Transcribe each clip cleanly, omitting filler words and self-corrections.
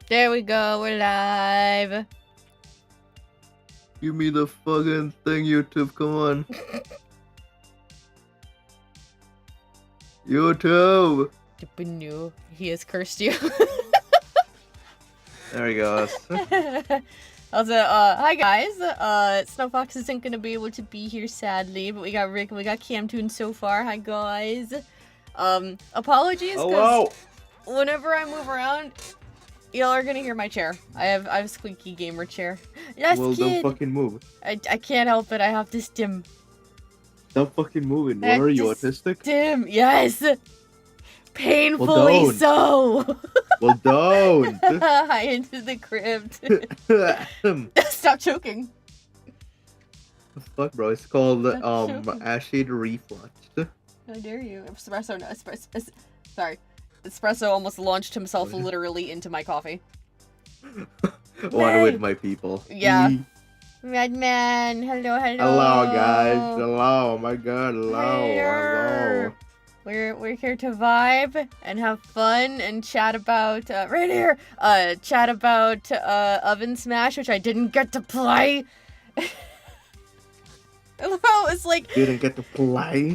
There we go, we're live. Give me the fucking thing, YouTube, come on. YouTube! He has cursed you. There he goes. Also, hi guys. Snowfox isn't gonna be able to be here sadly, but we got Rick and we got Camtoon so far. Hi guys. Apologies, because whenever I move around, y'all are gonna hear my chair. I have a squeaky gamer chair. Yes, Well, kid. don't fucking move. I can't help it. I have to stim. Stop fucking moving. What are you, autistic? Stim. Yes. Painfully so. Well, don't. Hi into the crypt. Stop choking. Fuck, bro. It's called acid reflux. How dare you? Espresso, no, sorry. Espresso almost launched himself literally into my coffee. One with my people. Yeah. Madman, hello. Hello, guys. Hello, oh my god, hello. We're here to vibe and have fun and chat about right here. Chat about OvenSmash, which I didn't get to play. I love how it's like Didn't get to play.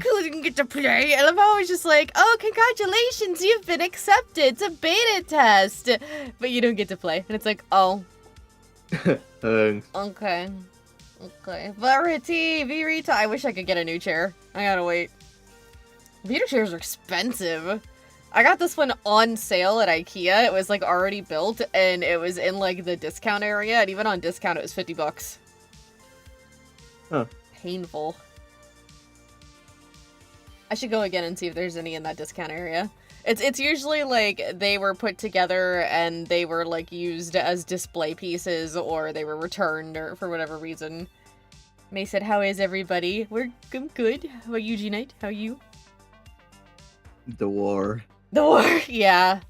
I love how it's just like, oh, congratulations, you've been accepted. It's a beta test, but you don't get to play, and it's like, oh. Thanks. Okay. Virita. I wish I could get a new chair. I gotta wait. Vita chairs are expensive. I got this one on sale at IKEA. It was like already built, and it was in like the discount area, and even on discount it was $50. Huh. Painful. I should go again and see if there's any in that discount area. It's usually like they were put together and they were like used as display pieces, or they were returned, or for whatever reason. May said, how is everybody? I'm good. How about you, Gknight? How are you? The war. The war, yeah.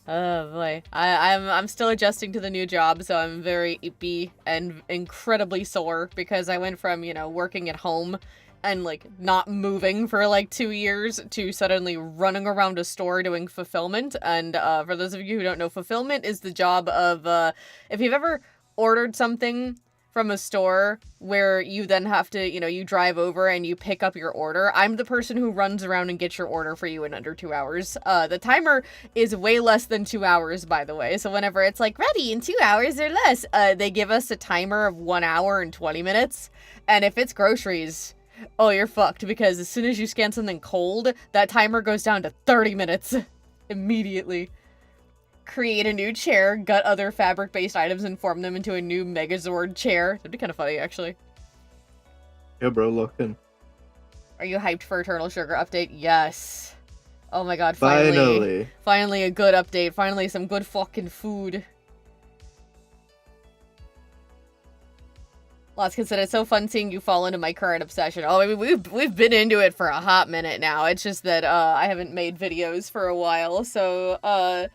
Oh boy, I'm still adjusting to the new job, so I'm very ippy and incredibly sore because I went from, you know, working at home and like not moving for like 2 years to suddenly running around a store doing fulfillment. And for those of you who don't know, fulfillment is the job of if you've ever ordered something from a store where you then have to, you know, you drive over and you pick up your order. I'm the person who runs around and gets your order for you in under 2 hours. The timer is way less than 2 hours, by the way. So whenever it's like ready in 2 hours or less, they give us a timer of 1 hour and 20 minutes. And if it's groceries, oh, you're fucked, because as soon as you scan something cold, that timer goes down to 30 minutes immediately. Create a new chair, gut other fabric-based items, and form them into a new Megazord chair. That'd be kind of funny, actually. Yeah, bro, looking. Are you hyped for Eternal Sugar update? Yes. Oh my god, finally. Finally a good update. Finally some good fucking food. Lots considered. It's so fun seeing you fall into my current obsession. Oh, I mean, we've been into it for a hot minute now. It's just that I haven't made videos for a while, so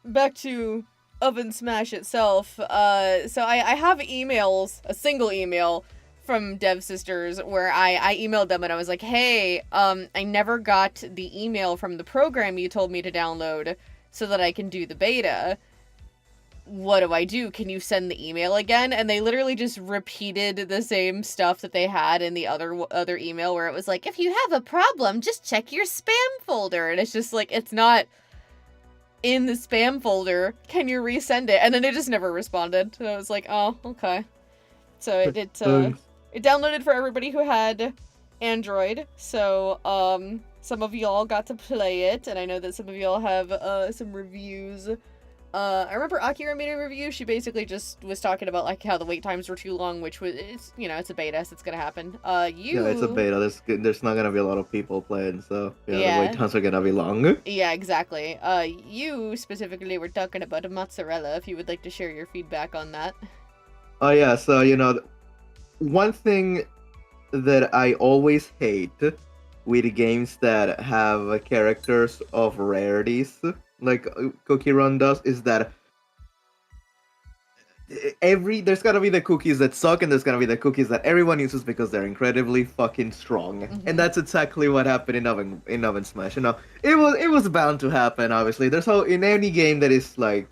back to OvenSmash itself. So I have emails, a single email from Dev Sisters where I emailed them and I was like, hey, I never got the email from the program you told me to download so that I can do the beta. What do I do? Can you send the email again? And they literally just repeated the same stuff that they had in the other email where it was like, if you have a problem, just check your spam folder. And it's just like, it's not in the spam folder. Can you resend it? And then it just never responded. So I was like, oh, okay. So it downloaded for everybody who had Android. So some of y'all got to play it, and I know that some of y'all have some reviews. I remember Akira made a review. She basically just was talking about like how the wait times were too long, which was, it's, you know, it's a beta, so it's gonna happen. Yeah, it's a beta. There's not gonna be a lot of people playing, so yeah, the wait times are gonna be long. Yeah, exactly. You specifically were talking about a mozzarella. If you would like to share your feedback on that. Oh yeah, so you know, one thing that I always hate with games that have characters of rarities, like Cookie Run does, is that there's gonna be the cookies that suck, and there's gonna be the cookies that everyone uses because they're incredibly fucking strong. And that's exactly what happened in Oven Smash. You know, it was bound to happen. Obviously, there's how in any game that is like,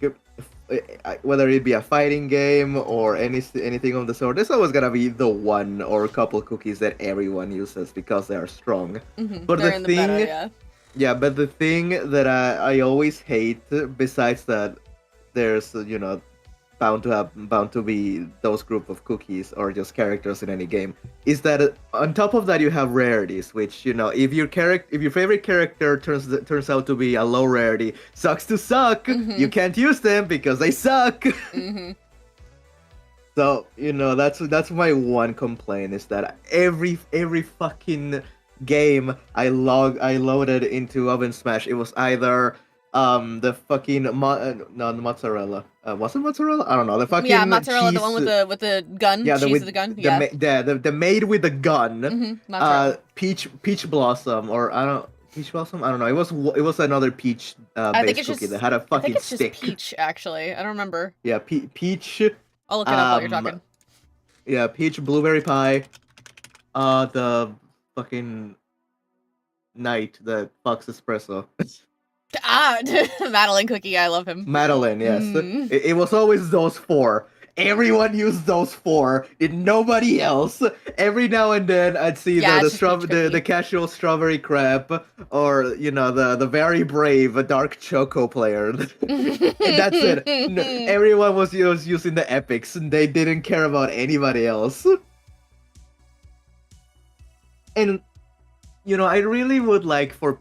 whether it be a fighting game or anything of the sort, there's always gonna be the one or a couple cookies that everyone uses because they are strong. But They're the in the thing, meta, yeah. yeah, but the thing that I always hate, besides that, there's bound to be those group of cookies or just characters in any game, is that on top of that you have rarities, which, you know, if your favorite character turns out to be a low rarity, sucks to suck. You can't use them because they suck. So, you know, that's my one complaint, is that every fucking game I loaded into OvenSmash, it was either the fucking no, the mozzarella. Was it mozzarella? I don't know. The fucking Yeah, mozzarella, cheese, the one with the gun, yeah, cheese with with the gun. the Yeah. the maid with the gun. Mozzarella. Peach blossom, or I don't peach blossom. I don't know. It was another peach I think based it's cookie just that had a I think fucking it's just stick. peach, actually. I don't remember. Yeah, peach. I'll look it up while you're talking. Yeah, peach blueberry pie. The fucking knight, the Fox Espresso. Ah, Madeline Cookie, I love him. Madeline, yes. It was always those four. Everyone used those four. Nobody else. Every now and then, I'd see the casual strawberry crab, or, you know, the very brave dark choco player. And that's it. Everyone was using the epics, and they didn't care about anybody else. And, you know, I really would like for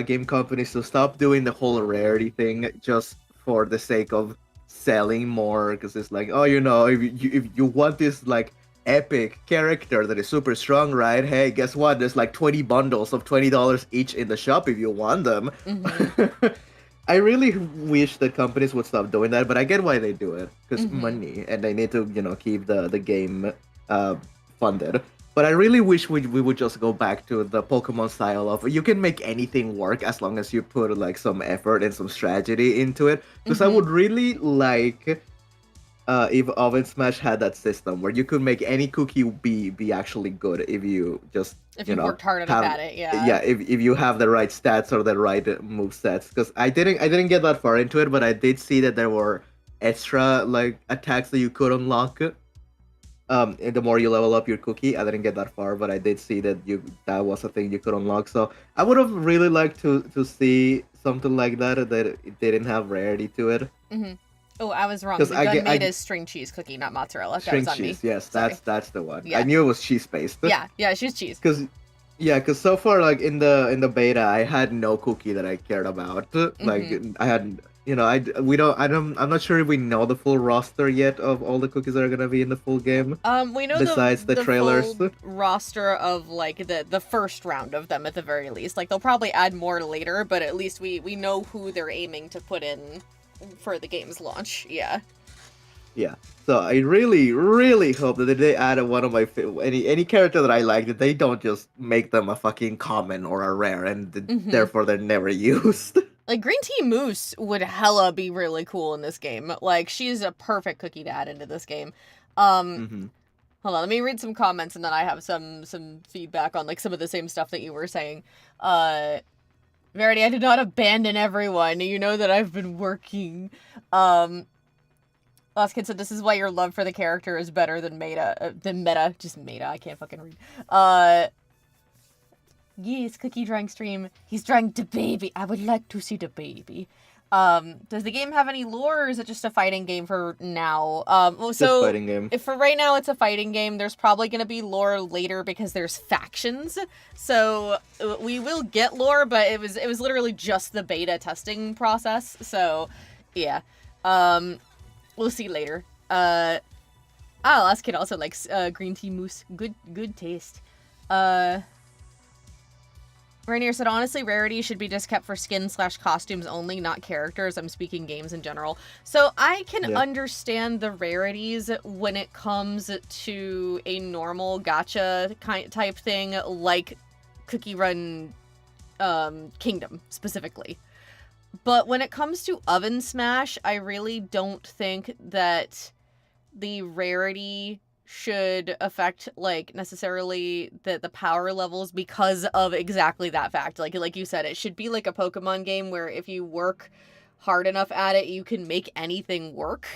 game companies to stop doing the whole rarity thing just for the sake of selling more, because it's like, oh, you know, if you want this like epic character that is super strong, right? Hey, guess what? There's like 20 bundles of $20 each in the shop if you want them. I really wish that companies would stop doing that, but I get why they do it, because money, and they need to, you know, keep the game funded. But I really wish we would just go back to the Pokemon style of, you can make anything work as long as you put like some effort and some strategy into it. Because I would really like if OvenSmash had that system where you could make any cookie be actually good if you just worked hard enough at it. Yeah, if you have the right stats or the right move sets. Because I didn't get that far into it, but I did see that there were extra like attacks that you could unlock. And the more you level up your cookie. I didn't get that far, but I did see that that was a thing you could unlock. So I would have really liked to see something like that it didn't have rarity to it. Oh, I was wrong. The gun made is string cheese cookie, not mozzarella. String cheese, yes, that's the one. Yeah. I knew it was cheese based. Yeah, she's cheese. Because so far, like in the beta, I had no cookie that I cared about. Like I had. You know, I'm not sure if we know the full roster yet of all the cookies that are gonna be in the full game. We know besides the trailers, full roster of like the first round of them at the very least. Like they'll probably add more later, but at least we know who they're aiming to put in for the game's launch. Yeah. Yeah. So I really, really hope that if they add one of my any character that I like, that they don't just make them a fucking common or a rare, and therefore they're never used. Like, Green Tea Moose would hella be really cool in this game. Like, she's a perfect cookie to add into this game. Hold on, let me read some comments, and then I have some feedback on, like, some of the same stuff that you were saying. Verity, I did not abandon everyone. You know that I've been working. Last Kid said, this is why your love for the character is better than meta. Just meta, I can't fucking read. Yes, cookie drawing stream. He's drawing the baby. I would like to see the baby. Does the game have any lore, or is it just a fighting game for now? So fighting game. If for right now it's a fighting game, there's probably going to be lore later because there's factions. So we will get lore, but it was literally just the beta testing process. So yeah, we'll see later. Last Kid also likes Green Tea Moose. Good taste. Rainier said, honestly, rarity should be just kept for skin/costumes only, not characters. I'm speaking games in general. So I can understand the rarities when it comes to a normal gacha type thing, like Cookie Run Kingdom, specifically. But when it comes to OvenSmash, I really don't think that the rarity should affect, like, necessarily the power levels because of exactly that fact. Like you said, it should be like a Pokemon game where if you work hard enough at it, you can make anything work.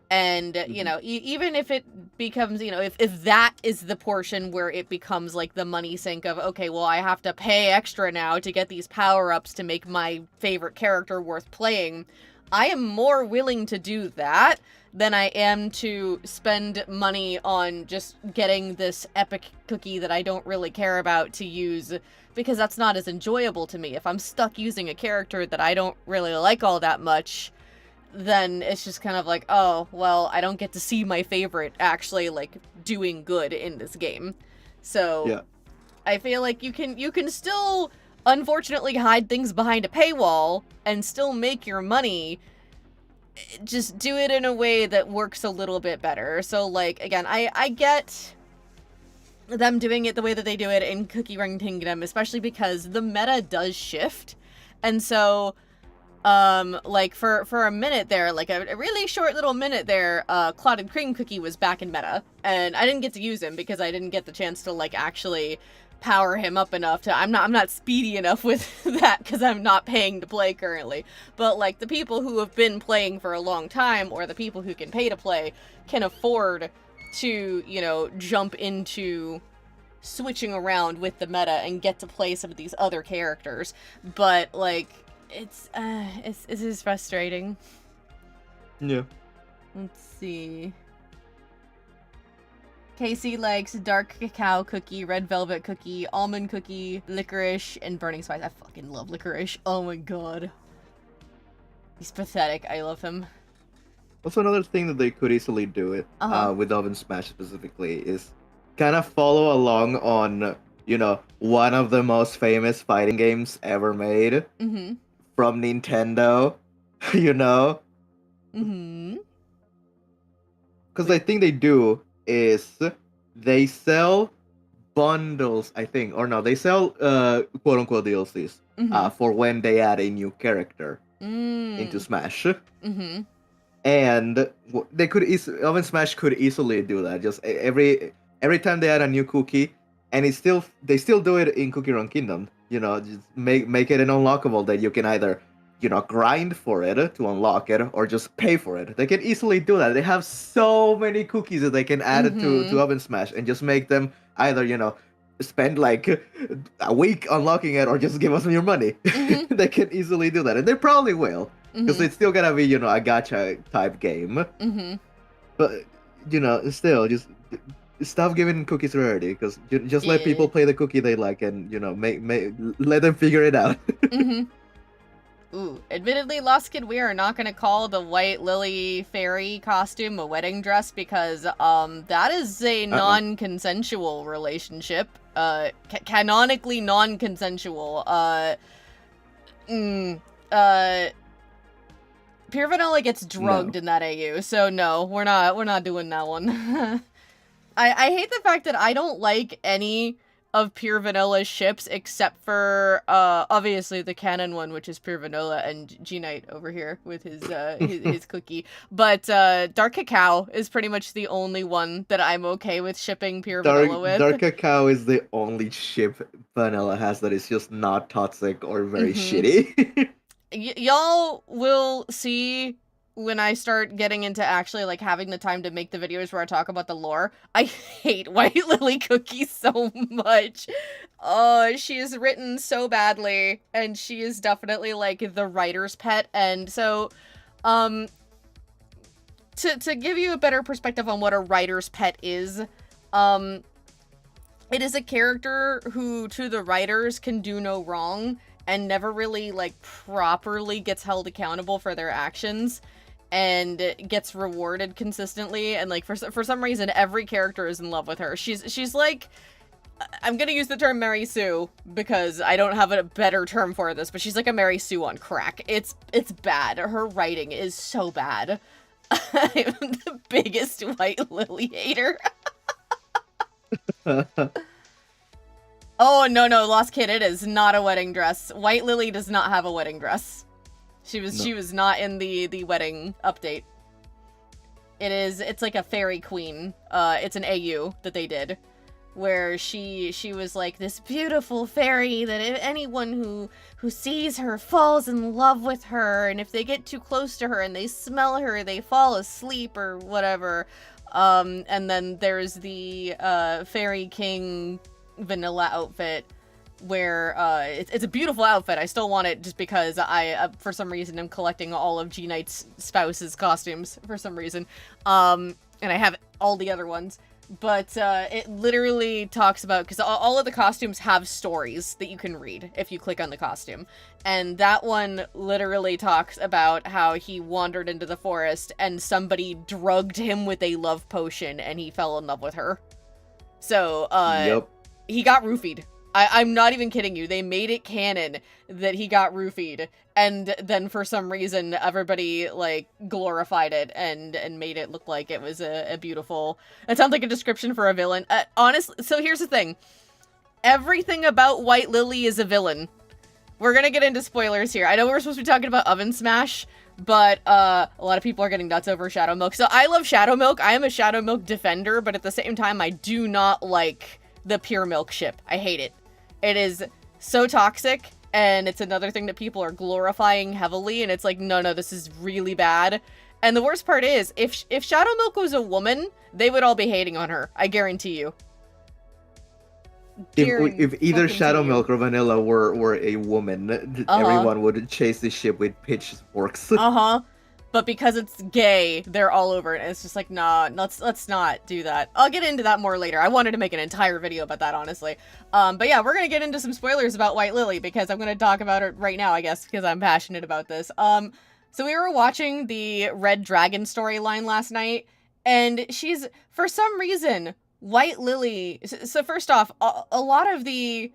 And, you know, even if it becomes, you know, if that is the portion where it becomes like the money sink of, okay, well, I have to pay extra now to get these power-ups to make my favorite character worth playing, I am more willing to do that than I am to spend money on just getting this epic cookie that I don't really care about to use, because that's not as enjoyable to me. If I'm stuck using a character that I don't really like all that much, then it's just kind of like, oh, well, I don't get to see my favorite actually, like, doing good in this game. So, Yeah. I feel like you can still, unfortunately, hide things behind a paywall and still make your money. Just do it in a way that works a little bit better. So, like, again, I get them doing it the way that they do it in Cookie Run Kingdom, especially because the meta does shift. And so, like, for a minute there, like a really short little minute there, Clotted Cream Cookie was back in meta, and I didn't get to use him because I didn't get the chance to, like, actually power him up enough to, I'm not speedy enough with that because I'm not paying to play currently. But, like, the people who have been playing for a long time, or the people who can pay to play, can afford to, you know, jump into switching around with the meta and get to play some of these other characters. But, like, it is frustrating. Yeah. Let's see. Casey likes dark cacao cookie, red velvet cookie, almond cookie, licorice, and burning spice. I fucking love licorice. Oh my god. He's pathetic. I love him. Also, another thing that they could easily do it with OvenSmash specifically is kind of follow along on, you know, one of the most famous fighting games ever made from Nintendo, you know? Because I think they do is they sell bundles, I think, or no, they sell quote-unquote DLCs for when they add a new character into Smash. And they could OvenSmash could easily do that. Just every time they add a new cookie, and they still do it in Cookie Run Kingdom. You know, just make it an unlockable that you can either, you know, grind for it to unlock it or just pay for it. They can easily do that. They have so many cookies that they can add it to OvenSmash and just make them either, you know, spend like a week unlocking it or just give us your money. They can easily do that, and they probably will. Because it's still gonna be, you know, a gacha type game. But, you know, still, just stop giving cookies rarity. Because just let people play the cookie they like and, you know, let them figure it out. Ooh, admittedly, Lost Kid, we are not gonna call the White Lily Fairy costume a wedding dress because, that is a non-consensual relationship. Canonically non-consensual. Pure Vanilla gets drugged in that AU, so no, we're not doing that one. I hate the fact that I don't like any of Pure Vanilla's ships except for obviously the canon one, which is Pure Vanilla and Gknight over here with his his cookie. But Dark Cacao is pretty much the only one that I'm okay with shipping Pure Vanilla with. Dark Cacao is the only ship Vanilla has that is just not toxic or very shitty. Y'all will see when I start getting into actually, like, having the time to make the videos where I talk about the lore. I hate White Lily Cookie so much. She is written so badly, and she is definitely, like, the writer's pet, and so, to give you a better perspective on what a writer's pet is, it is a character who, to the writers, can do no wrong, and never really, like, properly gets held accountable for their actions, and gets rewarded consistently, and, like, for some reason, every character is in love with her. She's like, I'm gonna use the term Mary Sue, because I don't have a better term for this, but she's like a Mary Sue on crack. It's bad. Her writing is so bad. I'm the biggest White Lily hater. Oh, no, Lost Kid, it is not a wedding dress. White Lily does not have a wedding dress. She was not in the wedding update. It's like a fairy queen. It's an AU that they did, where she was like this beautiful fairy that if anyone who sees her falls in love with her, and if they get too close to her and they smell her, they fall asleep or whatever. And then there's the fairy king vanilla outfit, where it's a beautiful outfit. I still want it just because I for some reason am collecting all of Gknight's spouse's costumes for some reason, and I have all the other ones. But it literally talks about, because all of the costumes have stories that you can read if you click on the costume, and that one literally talks about how he wandered into the forest and somebody drugged him with a love potion and he fell in love with her. So Yep. he got roofied. I'm not even kidding you. They made it canon that he got roofied, and then for some reason everybody like glorified it and made it look like it was a beautiful. It sounds like a description for a villain. Honestly, so here's the thing: everything about White Lily is a villain. We're gonna get into spoilers here. I know we're supposed to be talking about OvenSmash, but a lot of people are getting nuts over Shadow Milk. So I love Shadow Milk. I am a Shadow Milk defender, but at the same time, I do not like the Pure Milk ship. I hate it. It is so toxic, and it's another thing that people are glorifying heavily, and it's like, no, this is really bad. And the worst part is, if Shadow Milk was a woman, they would all be hating on her. I guarantee you. If either Shadow Milk or Vanilla were a woman, everyone would chase the ship with pitchforks. But because it's gay, they're all over it. And it's just like, nah, let's not do that. I'll get into that more later. I wanted to make an entire video about that, honestly. But yeah, we're gonna get into some spoilers about White Lily, because I'm gonna talk about it right now, I guess, because I'm passionate about this. So we were watching the Red Dragon storyline last night, and she's, for some reason, White Lily... So first off, a lot of the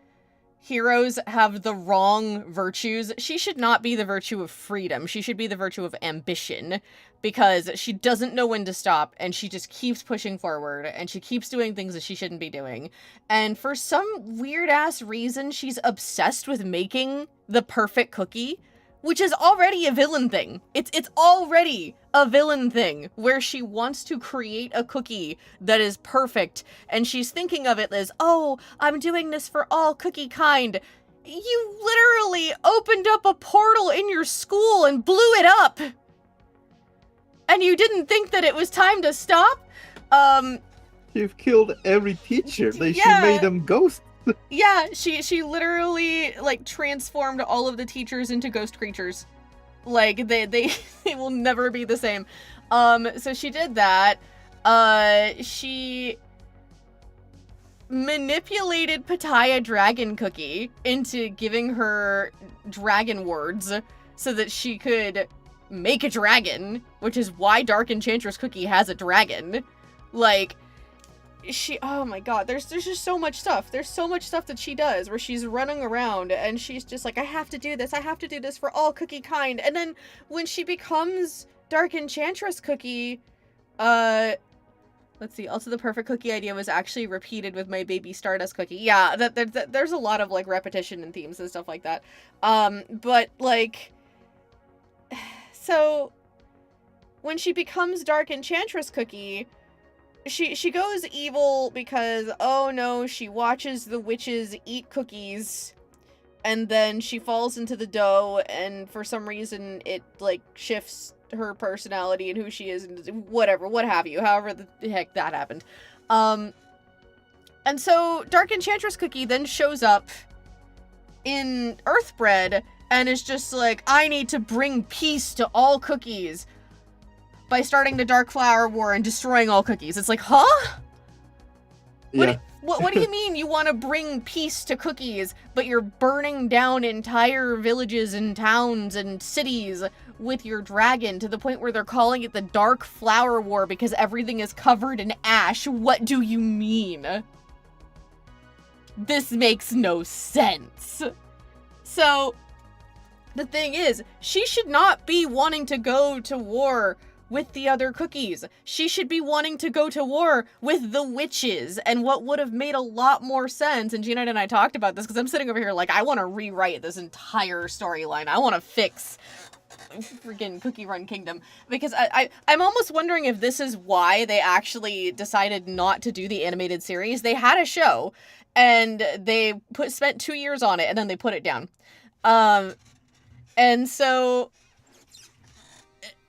heroes have the wrong virtues. She should not be the virtue of freedom. She should be the virtue of ambition, because she doesn't know when to stop, and she just keeps pushing forward, and she keeps doing things that she shouldn't be doing. And for some weird-ass reason, she's obsessed with making the perfect cookie, which is already a villain thing. It's already a villain thing, where she wants to create a cookie that is perfect, and she's thinking of it as, oh, I'm doing this for all cookie kind. You literally opened up a portal in your school and blew it up! And you didn't think that it was time to stop? You've killed every teacher. She made them ghosts. Yeah, she literally, like, transformed all of the teachers into ghost creatures. Like, they will never be the same. So she did that. She manipulated Pattaya Dragon Cookie into giving her dragon words so that she could make a dragon, which is why Dark Enchantress Cookie has a dragon. Like, oh my god, there's just so much stuff. There's so much stuff that she does where she's running around and she's just like, I have to do this for all cookie kind. And then when she becomes Dark Enchantress Cookie, let's see, also the perfect cookie idea was actually repeated with my baby Stardust Cookie. Yeah, there's a lot of, like, repetition and themes and stuff like that. But, like, so when she becomes Dark Enchantress Cookie, she goes evil because, oh no, she watches the witches eat cookies, and then she falls into the dough, and for some reason it, like, shifts her personality and who she is, and whatever, what have you, however the heck that happened. And so Dark Enchantress Cookie then shows up in Earthbred and is just like, I need to bring peace to all cookies by starting the Dark Flower War and destroying all cookies. It's like, huh? Yeah. What do you mean you want to bring peace to cookies, but you're burning down entire villages and towns and cities with your dragon to the point where they're calling it the Dark Flower War because everything is covered in ash? What do you mean? This makes no sense. So, the thing is, she should not be wanting to go to war with the other cookies. She should be wanting to go to war with the witches. And what would have made a lot more sense, and Gknight and I talked about this, because I'm sitting over here like, I want to rewrite this entire storyline. I want to fix freaking Cookie Run Kingdom, because I'm almost wondering if this is why they actually decided not to do the animated series. They had a show, and they spent 2 years on it, and then they put it down. And so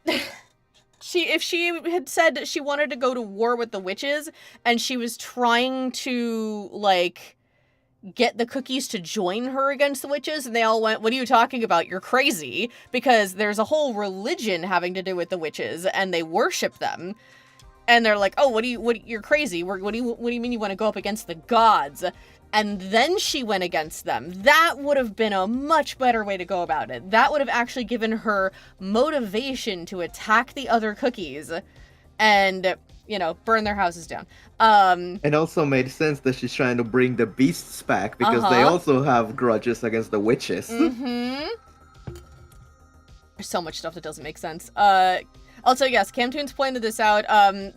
if she had said that she wanted to go to war with the witches, and she was trying to, like, get the cookies to join her against the witches, and they all went, "What are you talking about? You're crazy," because there's a whole religion having to do with the witches, and they worship them. And they're like, "Oh, you're crazy. What do you mean you want to go up against the gods?" And then she went against them. That would have been a much better way to go about it. That would have actually given her motivation to attack the other cookies and, you know, burn their houses down. It also made sense that she's trying to bring the beasts back, because they also have grudges against the witches. There's so much stuff that doesn't make sense. Also, yes, Camtoons pointed this out.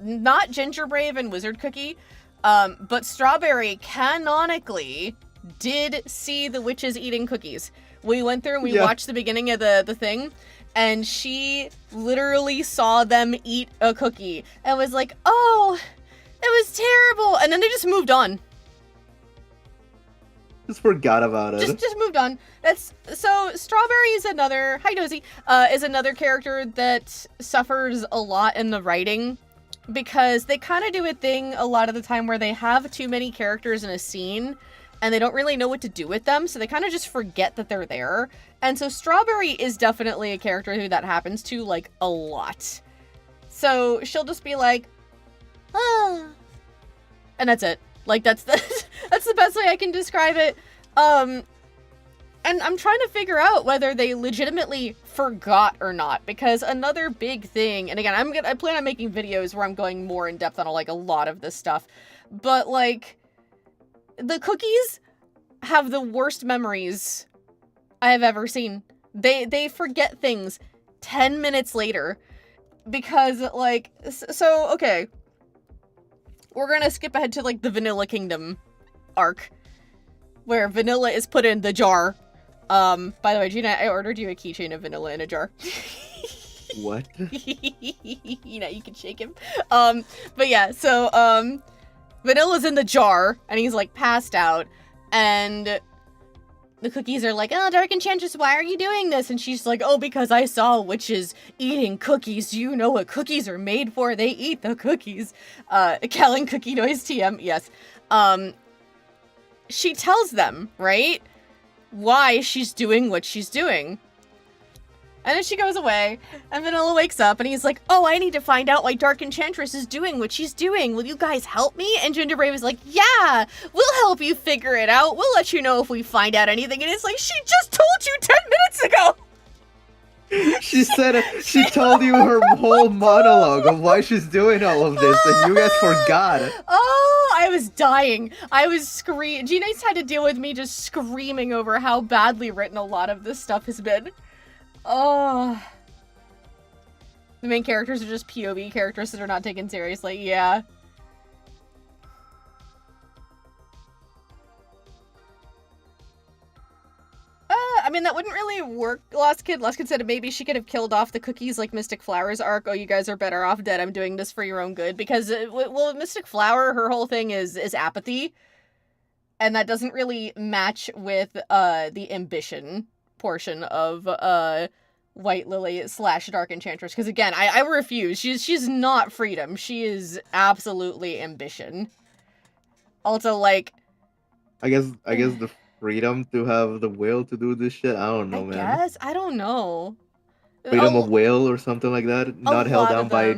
Not Gingerbrave and Wizard Cookie, but Strawberry canonically did see the witches eating cookies. We went through and we watched the beginning of the thing, and she literally saw them eat a cookie and was like, "Oh, it was terrible," and then they just moved on. Just forgot about it. Just moved on. So Strawberry is another, hi Dozy, is another character that suffers a lot in the writing, because they kind of do a thing a lot of the time where they have too many characters in a scene and they don't really know what to do with them, so they kind of just forget that they're there. And so Strawberry is definitely a character who that happens to, like, a lot. So she'll just be like, "Ah," and that's it. Like, that's the best way I can describe it. And I'm trying to figure out whether they legitimately forgot or not, because another big thing, and again, I plan on making videos where I'm going more in depth on, like, a lot of this stuff, but, like, the cookies have the worst memories I have ever seen. They forget things 10 minutes later, because, like, so, okay, we're gonna skip ahead to, like, the Vanilla Kingdom arc, where vanilla is put in the jar. By the way, Gina, I ordered you a keychain of vanilla in a jar. What? You know, you can shake him. But yeah, so, Vanilla's in the jar, and he's, like, passed out, and the cookies are like, "Oh, Dark Enchantress, why are you doing this?" And she's like, "Oh, because I saw witches eating cookies. You know what cookies are made for. They eat the cookies." Callan Cookie Noise TM, yes. She tells them, right, why she's doing what she's doing. And then she goes away, and Vanilla wakes up, and he's like, "Oh, I need to find out why Dark Enchantress is doing what she's doing. Will you guys help me?" And Gingerbrave is like, "Yeah, we'll help you figure it out. We'll let you know if we find out anything." And it's like, she just told you 10 minutes ago! She told you her whole monologue of why she's doing all of this, and you guys forgot. Oh, I was dying. I was screaming. Gknight's had to deal with me just screaming over how badly written a lot of this stuff has been. Oh. The main characters are just POV characters that are not taken seriously, yeah. I mean, that wouldn't really work, Lost Kid. Lost Kid said maybe she could have killed off the cookies like Mystic Flower's arc. "Oh, you guys are better off dead. I'm doing this for your own good." Because, well, Mystic Flower, her whole thing is apathy. And that doesn't really match with the ambition portion of White Lily / Dark Enchantress. Because, again, I refuse. She's not freedom. She is absolutely ambition. Also, like, I guess the freedom to have the will to do this shit. I don't know, man. I don't know. Freedom of will or something like that. Not held down by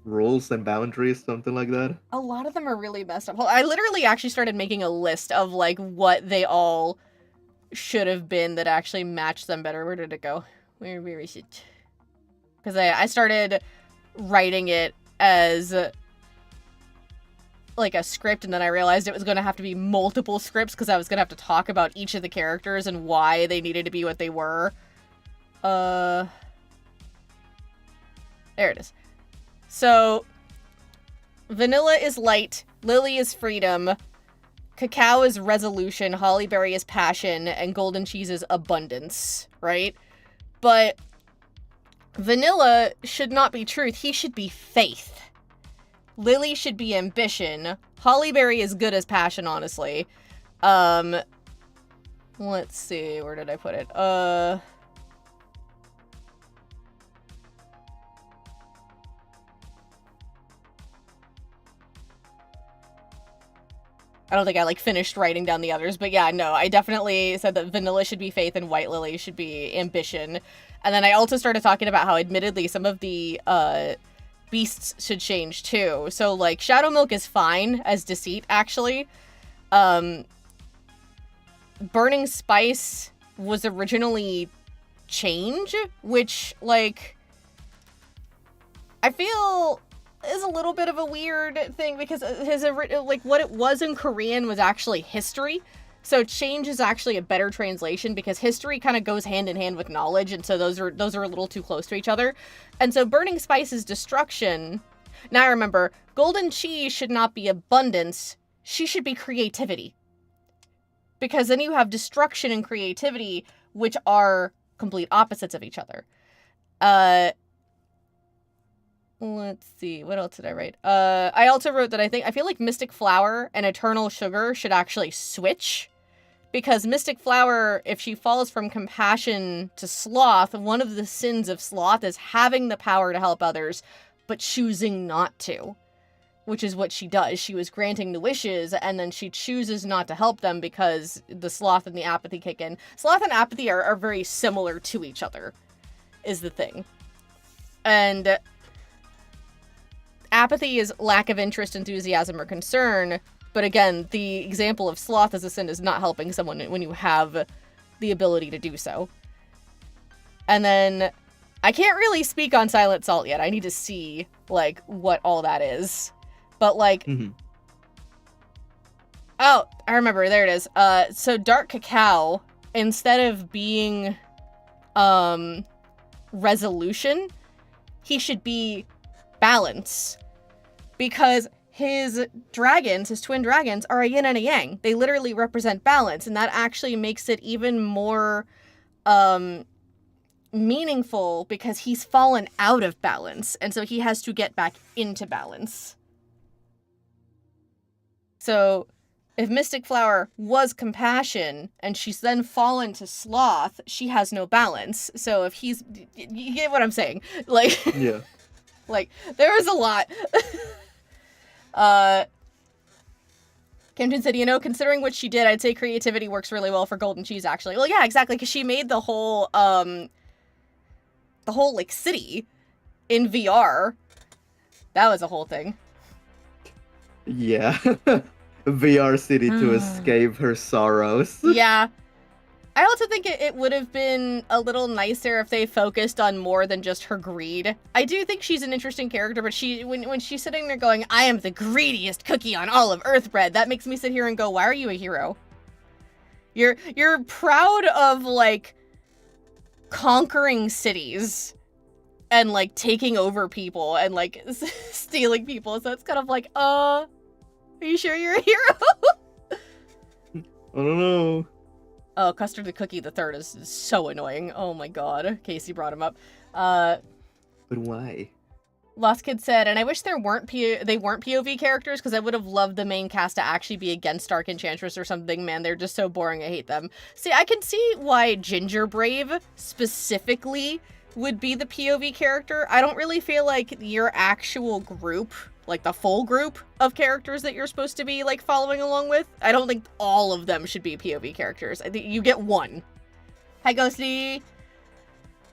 rules and boundaries, something like that. A lot of them are really messed up. I literally actually started making a list of, like, what they all should have been that actually matched them better. Where did it go? Where is it? Because I started writing it as like a script, and then I realized it was going to have to be multiple scripts because I was going to have to talk about each of the characters and why they needed to be what they were. There it is. So, Vanilla is light, Lily is freedom, Cacao is resolution, Hollyberry is passion, and Golden Cheese is abundance, right? But Vanilla should not be truth. He should be faith. Lily should be ambition. Hollyberry is good as passion, honestly. Let's see. Where did I put it? I don't think I, finished writing down the others, but yeah, no, I definitely said that Vanilla should be faith and White Lily should be ambition. And then I also started talking about how, admittedly, some of the, beasts should change, too. So, Shadow Milk is fine as deceit, actually. Burning Spice was originally change, which, I feel is a little bit of a weird thing because what it was in Korean was actually history. So change is actually a better translation because history kind of goes hand in hand with knowledge, and so those are a little too close to each other. And so Burning Spice is destruction. Now remember, Golden Cheese should not be abundance. She should be creativity. Because then you have destruction and creativity, which are complete opposites of each other. Let's see, what else did I write? I also wrote that I feel like Mystic Flower and Eternal Sugar should actually switch. Because Mystic Flower, if she falls from compassion to sloth, one of the sins of sloth is having the power to help others, but choosing not to. Which is what she does. She was granting the wishes, and then she chooses not to help them because the sloth and the apathy kick in. Sloth and apathy are very similar to each other, is the thing. And apathy is lack of interest, enthusiasm, or concern. But again, the example of sloth as a sin is not helping someone when you have the ability to do so. And then, I can't really speak on Silent Salt yet. I need to see, what all that is. But, Oh, I remember. There it is. So Dark Cacao, instead of being, resolution, he should be balance. Because his twin dragons, are a yin and a yang. They literally represent balance, and that actually makes it even more meaningful because he's fallen out of balance, and so he has to get back into balance. So, if Mystic Flower was compassion, and she's then fallen to sloth, she has no balance. So if he's... You get what I'm saying? Yeah. There was a lot. Camden said, considering what she did, I'd say creativity works really well for Golden Cheese, actually. Well, yeah, exactly, because she made the whole, city in VR. That was a whole thing. Yeah. VR city to escape her sorrows. Yeah. I also think it would have been a little nicer if they focused on more than just her greed. I do think she's an interesting character, but when she's sitting there going, I am the greediest cookie on all of Earthbread, that makes me sit here and go, why are you a hero? You're proud of, conquering cities and, taking over people and, stealing people, so it's kind of are you sure you're a hero? I don't know. Oh, Custard the Cookie the Third is so annoying. Oh my god. Casey brought him up. But why? Lost Kid said, and I wish they weren't POV characters, because I would have loved the main cast to actually be against Dark Enchantress or something. Man, they're just so boring. I hate them. See, I can see why Ginger Brave specifically would be the POV character. I don't really feel like your actual group, the full group of characters that you're supposed to be, following along with, I don't think all of them should be POV characters. I think you get one. Hi, Ghostly!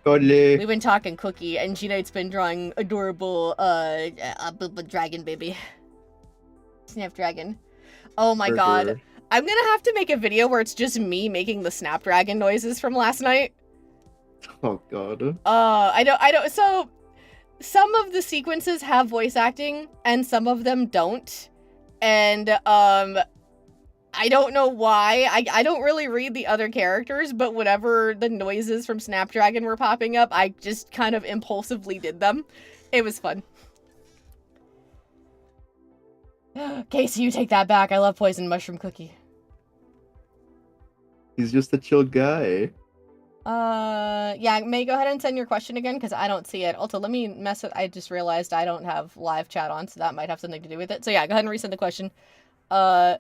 Godly. We've been talking Cookie, and Gknight's been drawing adorable, dragon baby. Snapdragon. Oh my god. I'm gonna have to make a video where it's just me making the Snapdragon noises from last night. Oh god. I don't, so... Some of the sequences have voice acting, and some of them don't. And, I don't know why. I don't really read the other characters, but whenever the noises from Snapdragon were popping up, I just kind of impulsively did them. It was fun. Casey, you take that back. I love Poison Mushroom Cookie. He's just a chill guy. Yeah, May, go ahead and send your question again, because I don't see it. Also, let me mess with, I just realized I don't have live chat on, so that might have something to do with it. So yeah, go ahead and resend the question. How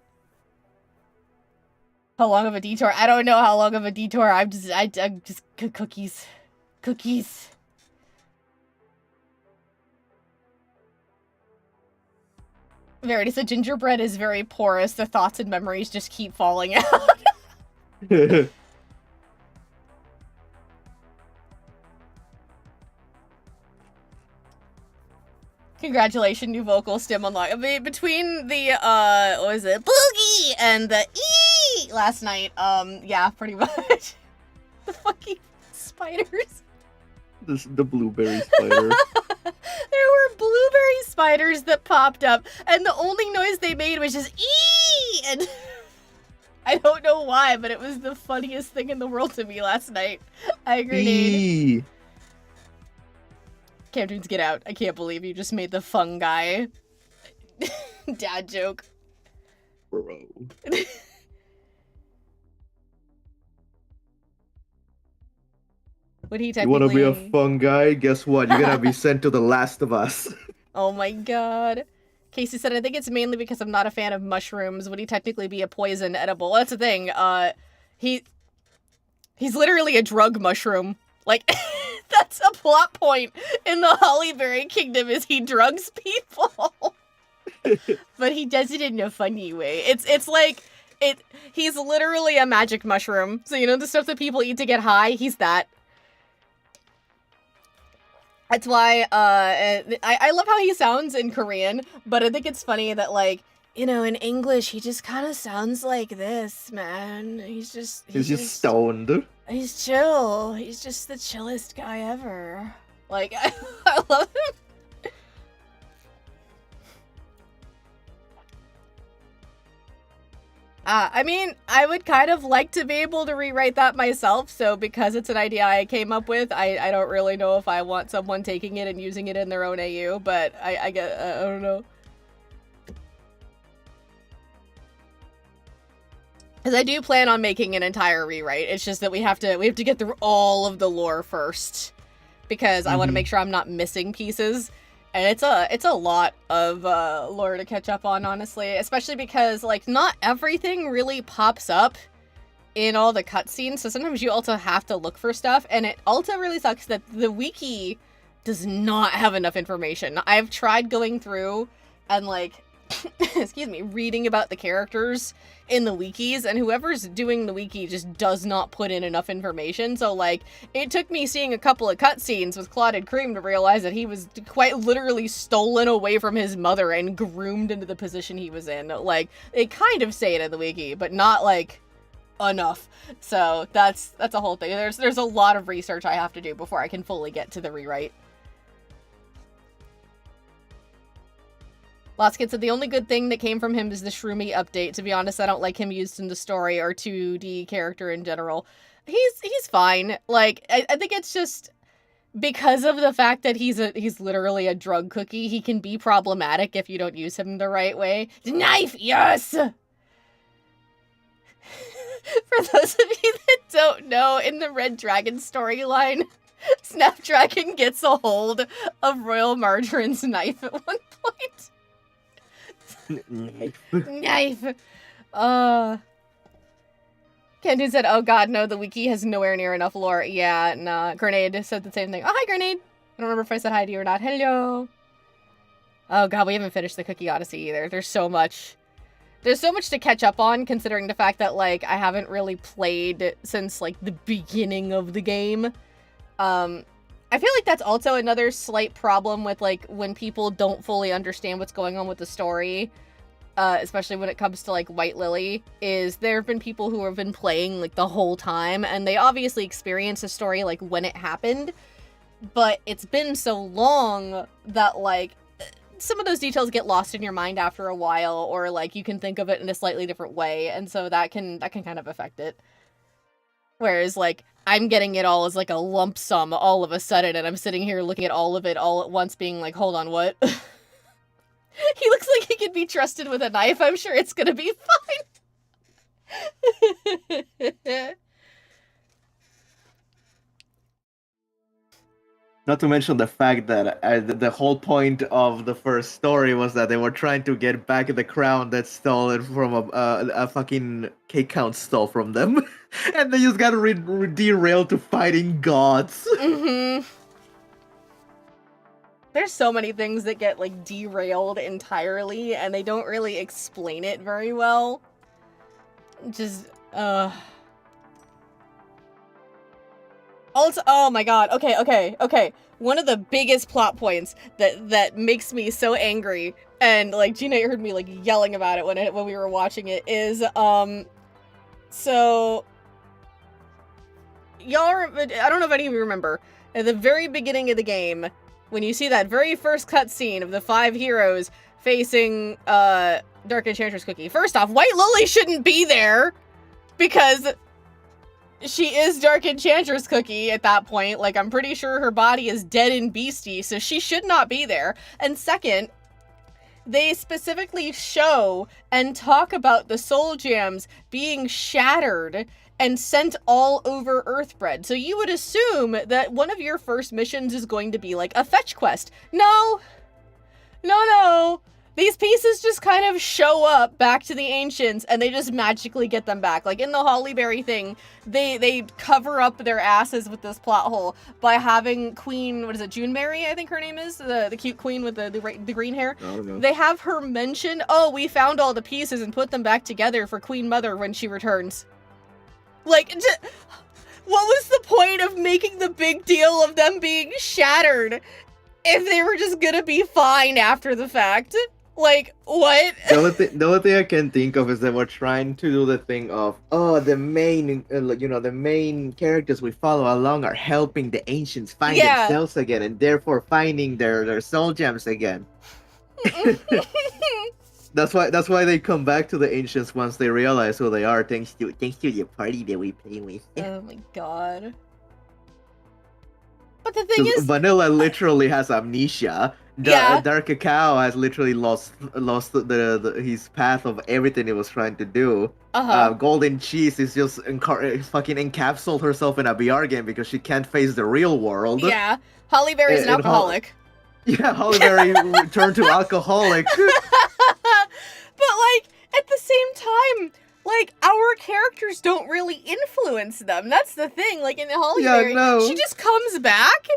long of a detour? I don't know how long of a detour. I'm just cookies. Cookies. Verity said gingerbread is very porous. The thoughts and memories just keep falling out. Congratulations, new vocal stem unlock. I mean, between the, what was it? Boogie and the E last night, yeah, pretty much. The fucking spiders. The blueberry spider. There were blueberry spiders that popped up, and the only noise they made was just E! And I don't know why, but it was the funniest thing in the world to me last night. I grenade. Camtoons, get out. I can't believe you just made the fungi dad joke. Bro. Would he technically... You want to be a fungi? Guess what? You're gonna be sent to The Last of Us. Oh my god. Casey said, I think it's mainly because I'm not a fan of mushrooms. Would he technically be a poison edible? Well, that's the thing. He's literally a drug mushroom. Like, that's a plot point in the Hollyberry Kingdom, is he drugs people. But he does it in a funny way. It's like, he's literally a magic mushroom. So you know the stuff that people eat to get high? He's that. That's why, I love how he sounds in Korean, but I think it's funny that, like, you know, in English, he just kind of sounds like this, man. He's just stoned. He's chill. He's just the chillest guy ever. Like, I love him. I mean, I would kind of like to be able to rewrite that myself, so because it's an idea I came up with, I don't really know if I want someone taking it and using it in their own AU, but I don't know. Because I do plan on making an entire rewrite, it's just that we have to get through all of the lore first, because I want to make sure I'm not missing pieces. And it's a lot of lore to catch up on, honestly. Especially because, like, not everything really pops up in all the cutscenes. So sometimes you also have to look for stuff. And it also really sucks that the wiki does not have enough information. I've tried going through and, like, excuse me, reading about the characters in the wikis, and whoever's doing the wiki just does not put in enough information. So, like, it took me seeing a couple of cutscenes with Clotted Cream to realize that he was quite literally stolen away from his mother and groomed into the position he was in. Like, they kind of say it in the wiki, but not, like, enough. So that's a whole thing. There's a lot of research I have to do before I can fully get to the rewrite. Lotskid said the only good thing that came from him is the Shroomy update. To be honest, I don't like him used in the story or 2D character in general. He's fine. Like, I think it's just because of the fact that he's literally a drug cookie, he can be problematic if you don't use him the right way. Knife, yes! For those of you that don't know, in the Red Dragon storyline, Snapdragon gets a hold of Royal Margarine's knife at one point. Knife. Kenton said, oh god, no, the wiki has nowhere near enough lore. Yeah, nah. Grenade said the same thing. Oh, hi, Grenade. I don't remember if I said hi to you or not. Hello. Oh god, we haven't finished the Cookie Odyssey either. There's so much to catch up on, considering the fact that, like, I haven't really played since, like, the beginning of the game. I feel like that's also another slight problem with, like, when people don't fully understand what's going on with the story, especially when it comes to, like, White Lily, is there have been people who have been playing, like, the whole time, and they obviously experienced the story, like, when it happened, but it's been so long that, like, some of those details get lost in your mind after a while, or, like, you can think of it in a slightly different way, and so that can kind of affect it. Whereas, like, I'm getting it all as, like, a lump sum all of a sudden, and I'm sitting here looking at all of it all at once being like, hold on, what? He looks like he can be trusted with a knife. I'm sure it's gonna be fine. Not to mention the fact that the whole point of the first story was that they were trying to get back the crown that stolen from a fucking cake count stole from them, and they just got derailed to fighting gods. Mm-hmm. There's so many things that get like derailed entirely, and they don't really explain it very well. Just Also, oh my god, okay. One of the biggest plot points that makes me so angry, and like Gknight heard me like yelling about it when we were watching it, is so y'all, I don't know if any of you remember, at the very beginning of the game, when you see that very first cutscene of the 5 heroes facing Dark Enchantress Cookie. First off, White Lily shouldn't be there, because she is Dark Enchantress Cookie at that point. Like, I'm pretty sure her body is dead and beastie, so she should not be there. And second, they specifically show and talk about the soul gems being shattered and sent all over Earthbread. So you would assume that one of your first missions is going to be like a fetch quest. No. These pieces just kind of show up back to the Ancients, and they just magically get them back. Like, in the Hollyberry thing, they cover up their asses with this plot hole by having Queen, what is it, Juneberry, I think her name is? The cute queen with the green hair? I don't know. They have her mention, oh, we found all the pieces and put them back together for Queen Mother when she returns. Like, what was the point of making the big deal of them being shattered if they were just gonna be fine after the fact? Like, what? The only thing I can think of is that we're trying to do the thing of, the main characters we follow along are helping the Ancients find themselves again, and therefore finding their soul gems again. That's why they come back to the Ancients once they realize who they are, thanks to the party that we play with. Oh my god. But the thing is, Vanilla literally has amnesia. Dark Cacao has literally lost his path of everything he was trying to do. Golden Cheese is just fucking encapsulated herself in a VR game because she can't face the real world. Yeah, Hollyberry's an alcoholic. Hollyberry turned to alcoholic. But like, at the same time, like, our characters don't really influence them. That's the thing. Like, in Hollyberry, she just comes back.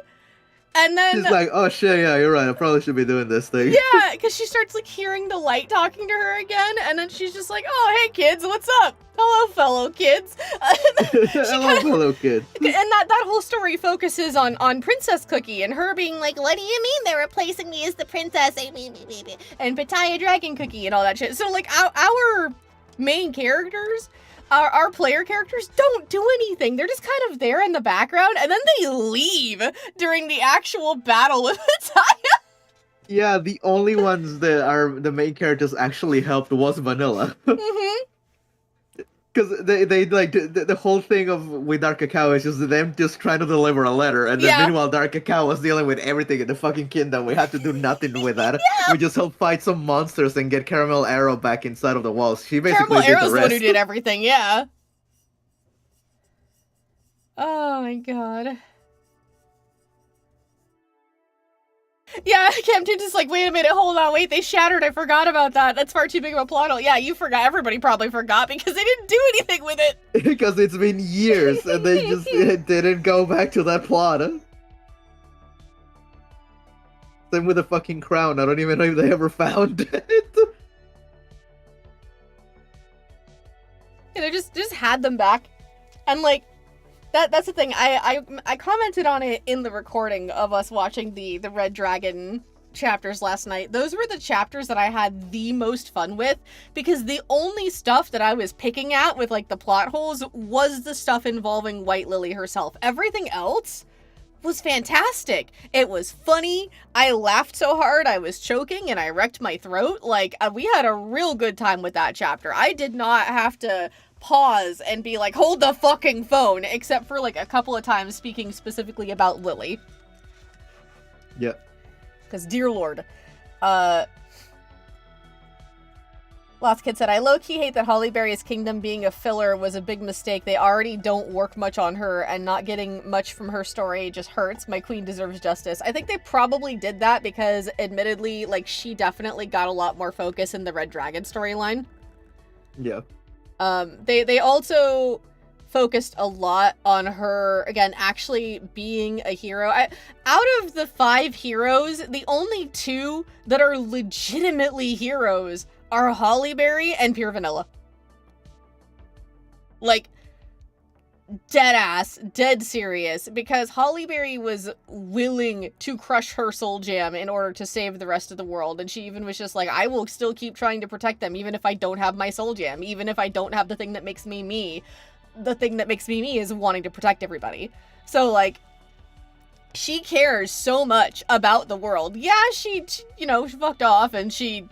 And then she's like, oh shit, yeah, you're right. I probably should be doing this thing. Yeah, because she starts like hearing the light talking to her again, and then she's just like, oh, hey kids, what's up? Hello, fellow kids. Hello, fellow kids. And that whole story focuses on Princess Cookie and her being like, what do you mean they're replacing me as the princess? And Pitaya Dragon Cookie and all that shit. So like our main characters, our player characters don't do anything. They're just kind of there in the background, and then they leave during the actual battle with Pitaya. Yeah, the only ones that are the main characters actually helped was Vanilla. Mm-hmm. Because they like the whole thing with Dark Cacao is just them just trying to deliver a letter, and then meanwhile Dark Cacao was dealing with everything in the fucking kingdom. We had to do nothing with that. We just helped fight some monsters and get Caramel Arrow back inside of the walls. She basically Caramel did the rest. Arrow's the one who did everything, yeah. Oh my god. Yeah, Captain just like, wait a minute, hold on, wait, they shattered, I forgot about that. That's far too big of a plot hole. Yeah, you forgot, everybody probably forgot because they didn't do anything with it. Because it's been years and they just didn't go back to that plot. Same with the fucking crown, I don't even know if they ever found it. Yeah, they just had them back. And like, that's the thing. I commented on it in the recording of us watching the Red Dragon chapters last night. Those were the chapters that I had the most fun with, because the only stuff that I was picking at with like the plot holes was the stuff involving White Lily herself. Everything else was fantastic. It was funny. I laughed so hard I was choking and I wrecked my throat. Like, we had a real good time with that chapter. I did not have to pause and be like, hold the fucking phone, except for like a couple of times speaking specifically about Lily. Yeah. Because dear lord, Lost Kid said, I low-key hate that Hollyberry's kingdom being a filler was a big mistake. They already don't work much on her, and not getting much from her story just hurts. My queen deserves justice. I think they probably did that because, admittedly, like, she definitely got a lot more focus in the Red Dragon storyline. Yeah. They also focused a lot on her, again, actually being a hero. Out of the 5 heroes, the only 2 that are legitimately heroes are Hollyberry and Pure Vanilla. Like, dead ass, dead serious, because Hollyberry was willing to crush her soul gem in order to save the rest of the world, and she even was just like, I will still keep trying to protect them, even if I don't have my soul gem, even if I don't have the thing that makes me me. The thing that makes me me is wanting to protect everybody. So, like, she cares so much about the world. Yeah, she fucked off, and she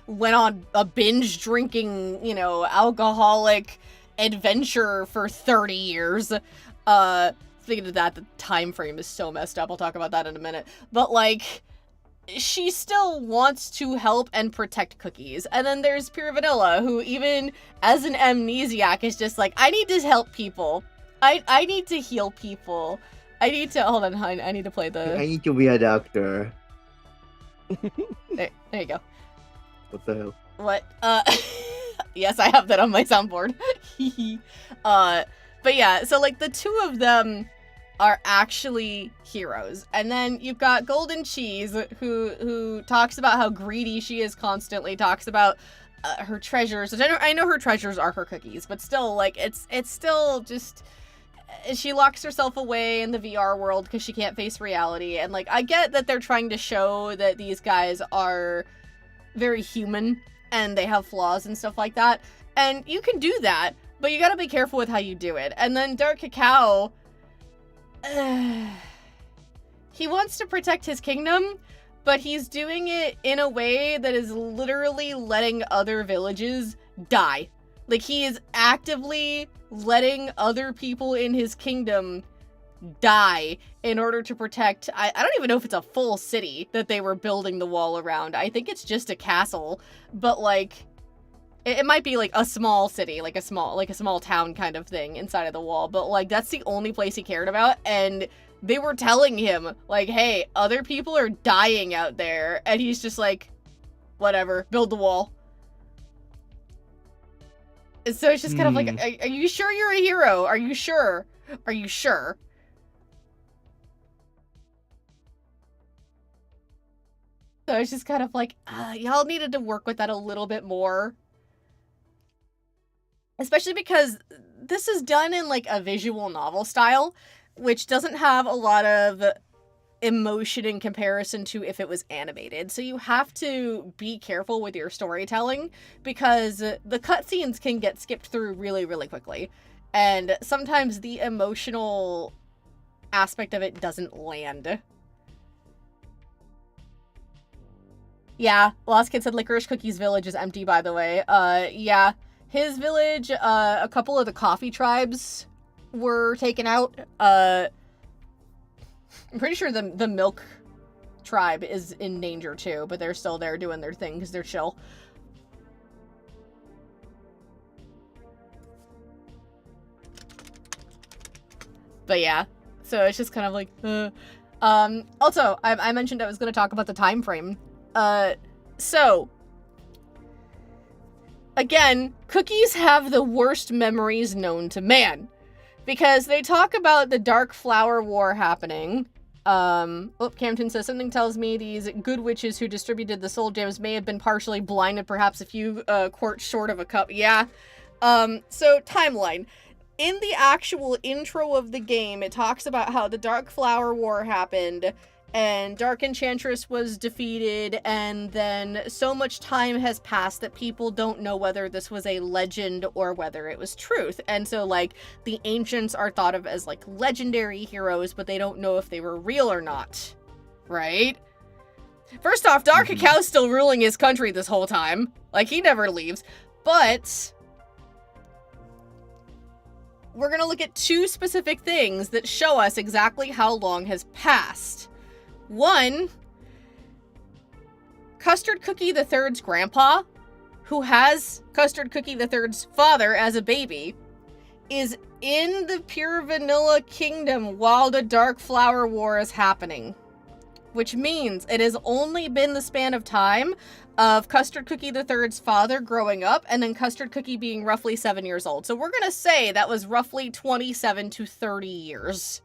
went on a binge drinking, alcoholic adventure for 30 years. Thinking of that, the time frame is so messed up. I'll talk about that in a minute. But, like, she still wants to help and protect Cookies. And then there's Pure Vanilla, who even as an amnesiac is just like, I need to help people. I need to heal people. I need to, hold on, I need to play the... I need to be a doctor. There you go. What the hell? What? Yes, I have that on my soundboard. But yeah, so like the 2 of them are actually heroes. And then you've got Golden Cheese, who talks about how greedy she is constantly, talks about her treasures. I know her treasures are her cookies, but still, like, it's still just... She locks herself away in the VR world because she can't face reality. And, like, I get that they're trying to show that these guys are very human and they have flaws and stuff like that. And you can do that, but you gotta be careful with how you do it. And then Dark Cacao, he wants to protect his kingdom, but he's doing it in a way that is literally letting other villages die. Like, he is actively letting other people in his kingdom die in order to protect, I don't even know if it's a full city that they were building the wall around. I think it's just a castle, but like, it might be like a small city, like a small town kind of thing inside of the wall, but like, that's the only place he cared about, and they were telling him, like, hey, other people are dying out there, and he's just like, whatever, build the wall. So it's just kind of like, are you sure you're a hero? Are you sure? Are you sure? So it's just kind of like, y'all needed to work with that a little bit more. Especially because this is done in, like, a visual novel style, which doesn't have a lot of emotion in comparison to if it was animated. So you have to be careful with your storytelling, because the cutscenes can get skipped through really, really quickly. And sometimes the emotional aspect of it doesn't land. Yeah, Lost Kid said Licorice Cookie's village is empty, by the way. Yeah. His village, a couple of the coffee tribes were taken out. I'm pretty sure the milk tribe is in danger too, but they're still there doing their thing because they're chill. But yeah, so it's just kind of like, also, I mentioned I was going to talk about the time frame. So, again, cookies have the worst memories known to man, because they talk about the Dark Flower War happening. Campton says, something tells me these good witches who distributed the soul gems may have been partially blinded, perhaps a few quarts short of a cup. Yeah. So, timeline. In the actual intro of the game, it talks about how the Dark Flower War happened, and Dark Enchantress was defeated, and then so much time has passed that people don't know whether this was a legend or whether it was truth. And so, like, the ancients are thought of as, like, legendary heroes, but they don't know if they were real or not. Right? First off, Dark Cacao's still ruling his country this whole time. Like, he never leaves. But we're gonna look at two specific things that show us exactly how long has passed. One, Custard Cookie the Third's grandpa, who has Custard Cookie the Third's father as a baby, is in the Pure Vanilla Kingdom while the Dark Flower War is happening. Which means it has only been the span of time of Custard Cookie the Third's father growing up and then Custard Cookie being roughly 7 years old. So we're gonna say that was roughly 27 to 30 years.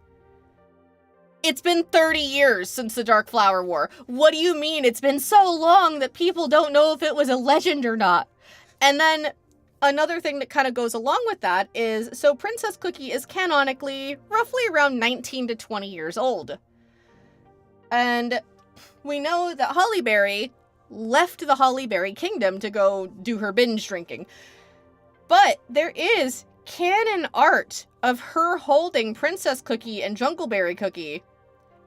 It's been 30 years since the Dark Flower War. What do you mean it's been so long that people don't know if it was a legend or not? And then another thing that kind of goes along with that is, so Princess Cookie is canonically roughly around 19 to 20 years old. And we know that Hollyberry left the Hollyberry Kingdom to go do her binge drinking. But there is canon art of her holding Princess Cookie and Jungleberry Cookie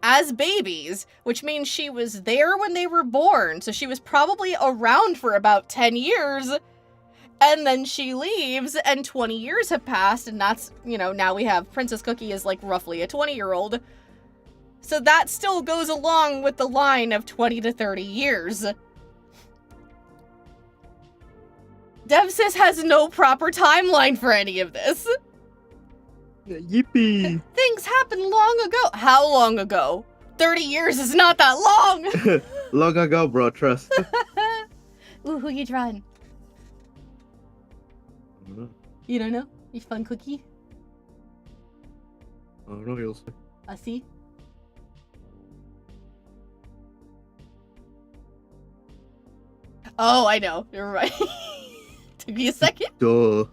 as babies, which means she was there when they were born, so she was probably around for about 10 years, and then she leaves, and 20 years have passed, and that's, you know, now we have Princess Cookie is like roughly a 20-year-old. So that still goes along with the line of 20 to 30 years. DevSys has no proper timeline for any of this. Yippee! Things happened long ago. How long ago? 30 years is not that long! Long ago, bro, trust. Ooh, who you drawing? I don't know. You don't know? You fun cookie? I don't know, you'll see. I see. Oh, I know. You're right. Took me a second. Duh.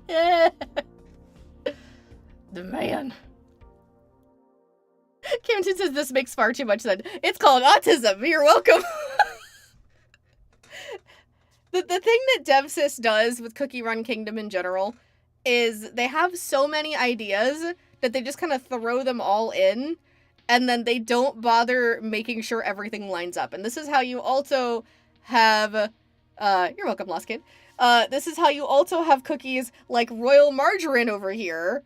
The man. Camden says this makes far too much sense. It's called autism. You're welcome. The thing that DevSys does with Cookie Run Kingdom in general is they have so many ideas that they just kind of throw them all in, and then they don't bother making sure everything lines up. And this is how you also have... you're welcome, Lost Kid. This is how you also have cookies like Royal Margarine over here,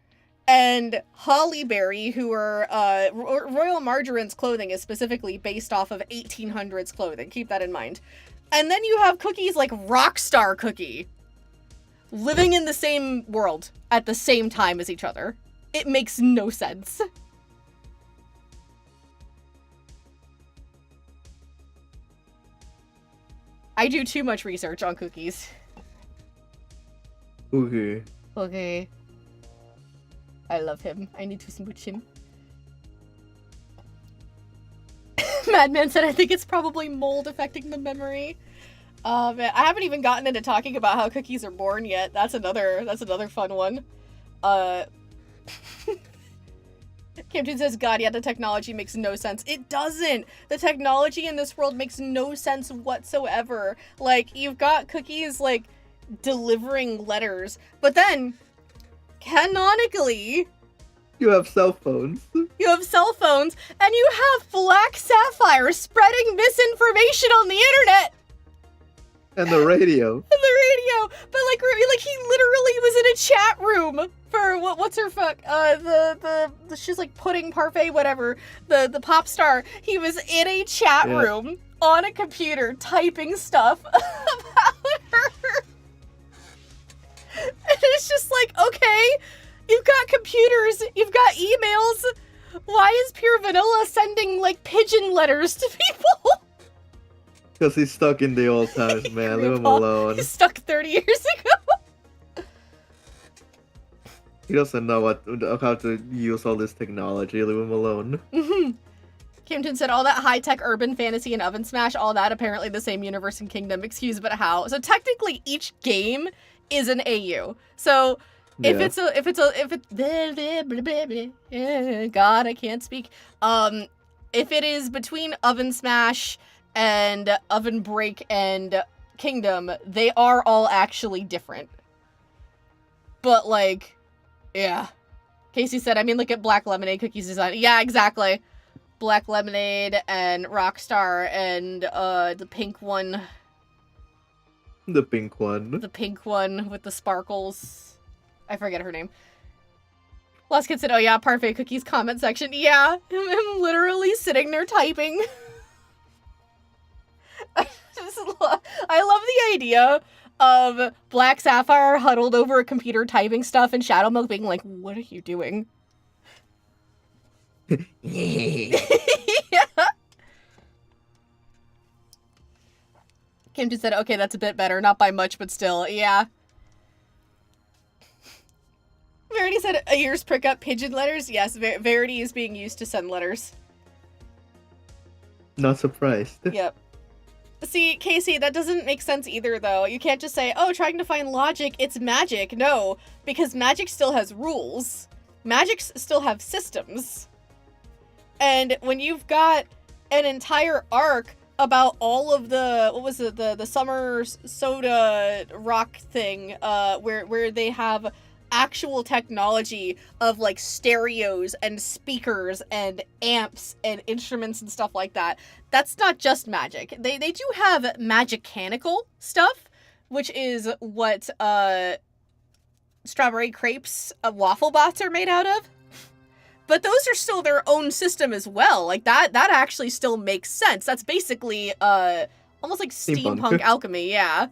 and Hollyberry, who are, Royal Margarine's clothing is specifically based off of 1800s clothing. Keep that in mind. And then you have cookies like Rockstar Cookie living in the same world at the same time as each other. It makes no sense. I do too much research on cookies. Okay. Okay. I love him. I need to smooch him. Madman said, I think it's probably mold affecting the memory. Man, I haven't even gotten into talking about how cookies are born yet. That's another fun one. Camden says, God, yeah, the technology makes no sense. It doesn't! The technology in this world makes no sense whatsoever. Like, you've got cookies, like, delivering letters, but then, canonically... You have cell phones. You have cell phones, and you have Black Sapphire spreading misinformation on the internet! And the radio. And the radio! But, like, he literally was in a chat room for, what's her fuck? She's like pudding parfait, whatever. The pop star. He was in a chat room on a computer typing stuff about her. And it's just like, okay, you've got computers, you've got emails. Why is Pure Vanilla sending, like, pigeon letters to people? Because he's stuck in the old times, man. Leave him alone. He's stuck 30 years ago. He doesn't know how to use all this technology. Leave him alone. Mm-hmm. Camden said, all that high-tech urban fantasy and OvenSmash, all that apparently the same universe and kingdom. Excuse, but how? So technically each game is an AU. So if it's God, I can't speak. If it is between OvenSmash and Oven Break and Kingdom, they are all actually different. But, like, yeah. Casey said, I mean, look at Black Lemonade Cookies design. Yeah, exactly. Black Lemonade and Rockstar and the pink one. The pink one. The pink one with the sparkles. I forget her name. Lost Kid said, oh yeah, Parfait Cookies comment section. Yeah, I'm literally sitting there typing. I love the idea of Black Sapphire huddled over a computer typing stuff and Shadow Milk being like, what are you doing? Yeah. Kim just said, okay, that's a bit better. Not by much, but still, yeah. Verity said, a year's prick up pigeon letters? Yes, Verity is being used to send letters. Not surprised. Yep. See, Casey, that doesn't make sense either, though. You can't just say, oh, trying to find logic, it's magic. No, because magic still has rules. Magics still have systems. And when you've got an entire arc about all of the, what was it, the summer soda rock thing, where they have actual technology of like stereos and speakers and amps and instruments and stuff like that. That's not just magic. They do have magicanical stuff, which is what strawberry crepes waffle bots are made out of. But those are still their own system as well. Like that actually still makes sense. That's basically almost like steampunk alchemy, yeah.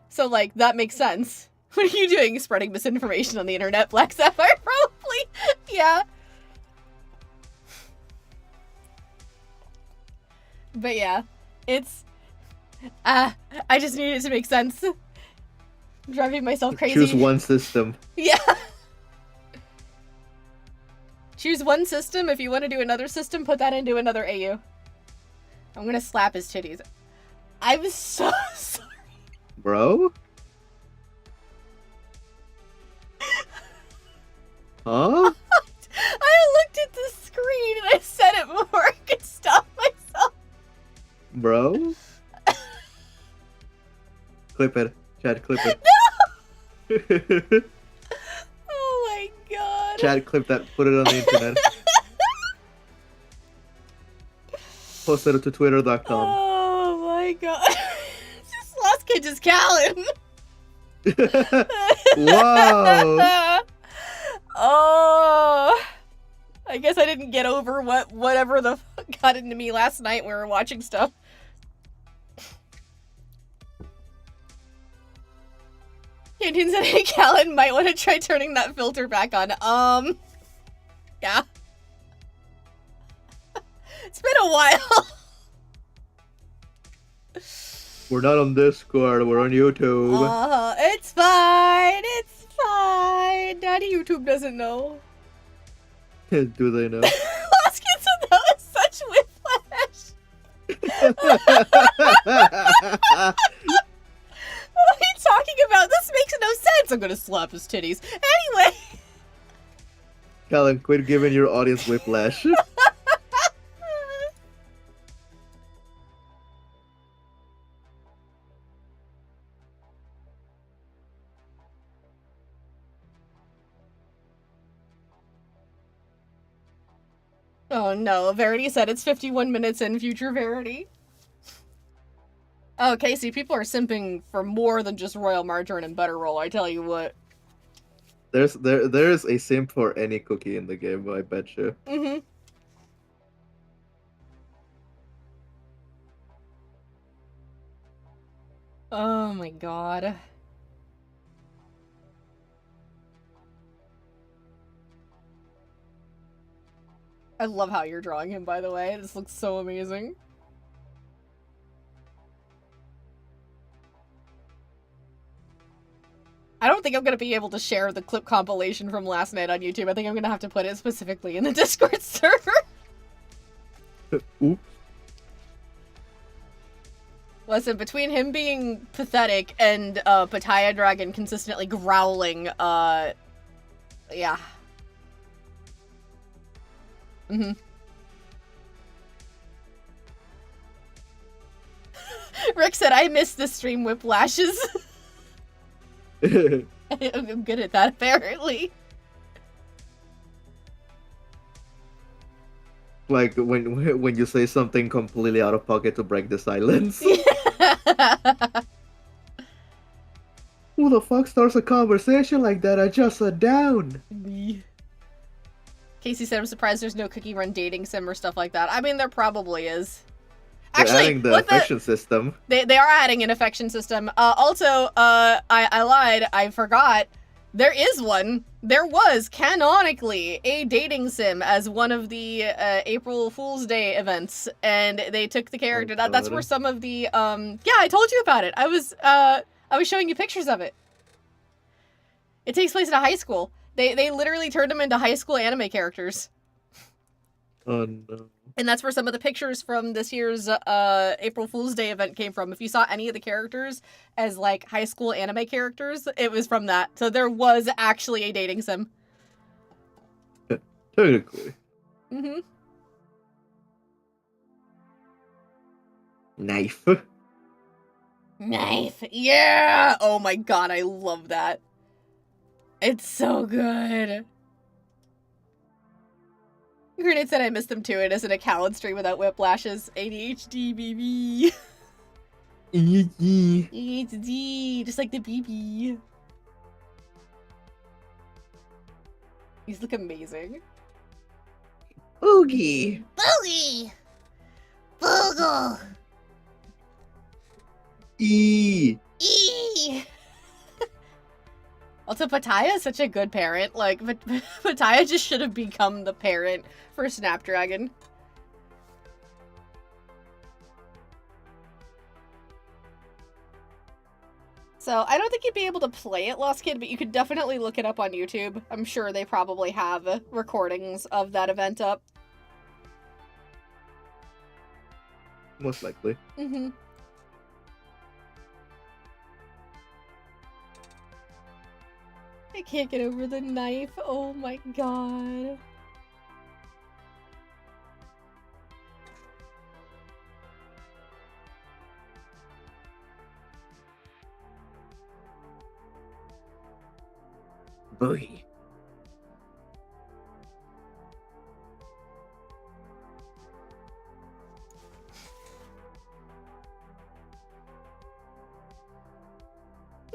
So like that makes sense. What are you doing? Spreading misinformation on the internet, Black Sapphire? Probably. Yeah. But yeah, it's... I just need it to make sense. I'm driving myself crazy. Choose one system. Yeah. Choose one system. If you want to do another system, put that into another AU. I'm gonna slap his titties. I'm so sorry. Bro? Huh? I looked at the screen and I said it before I could stop myself. Bro? Clip it. Chad, clip it. No! Oh my god. Chad, clip that. Put it on the internet. Post it to twitter.com. Oh my god. Just lost Kitch's Callan. Whoa! Oh, I guess I didn't get over whatever the fuck got into me last night when we were watching stuff. Canteen said, hey, Callan, might want to try turning that filter back on. Yeah. It's been a while. We're not on Discord, we're on YouTube. It's fine, it's fine. Daddy YouTube doesn't know. Do they know? Lost Kids said that was such whiplash. What are you talking about? This makes no sense. I'm gonna slap his titties. Anyway. Callan, quit giving your audience whiplash. Oh no, Verity said it's 51 minutes in, future Verity. Oh, Casey, people are simping for more than just royal margarine and butter roll, I tell you what. There's a simp for any cookie in the game, I bet you. Mm-hmm. Oh my god. I love how you're drawing him, by the way. This looks so amazing. I don't think I'm gonna be able to share the clip compilation from last night on YouTube. I think I'm gonna have to put it specifically in the Discord server. Oops. Listen, between him being pathetic and Pattaya Dragon consistently growling, yeah. Mm-hmm. Rick said, I miss the stream whiplashes. I'm good at that, apparently. Like when you say something completely out of pocket to break the silence. Who the fuck starts a conversation like that? I just sat down. Me. Casey said, I'm surprised there's no cookie run dating sim or stuff like that. I mean, there probably is. They're Actually, adding the affection system. They are adding an affection system. Also, I lied. I forgot. There is one. There was canonically a dating sim as one of the April Fool's Day events, and they took the character. Oh, That's where some of the yeah, I told you about it. I was showing you pictures of it. It takes place at a high school. They literally turned them into high school anime characters. Oh no. And that's where some of the pictures from this year's April Fool's Day event came from. If you saw any of the characters as, like, high school anime characters, it was from that. So there was actually a dating sim. Technically. Mm-hmm. Knife. Knife. Yeah! Oh my god, I love that. It's so good. Grenade said I missed them too. It isn't a Callan stream without whiplashes. ADHD, baby. ADHD, just like the BB. These look amazing. Boogie. Boogie! Boogle! E. E! Also, Pattaya is such a good parent. Like, Pattaya just should have become the parent for Snapdragon. So, I don't think you'd be able to play it, Lost Kid, but you could definitely look it up on YouTube. I'm sure they probably have recordings of that event up. Most likely. Mm-hmm. I can't get over the knife. Oh my god. Boogie.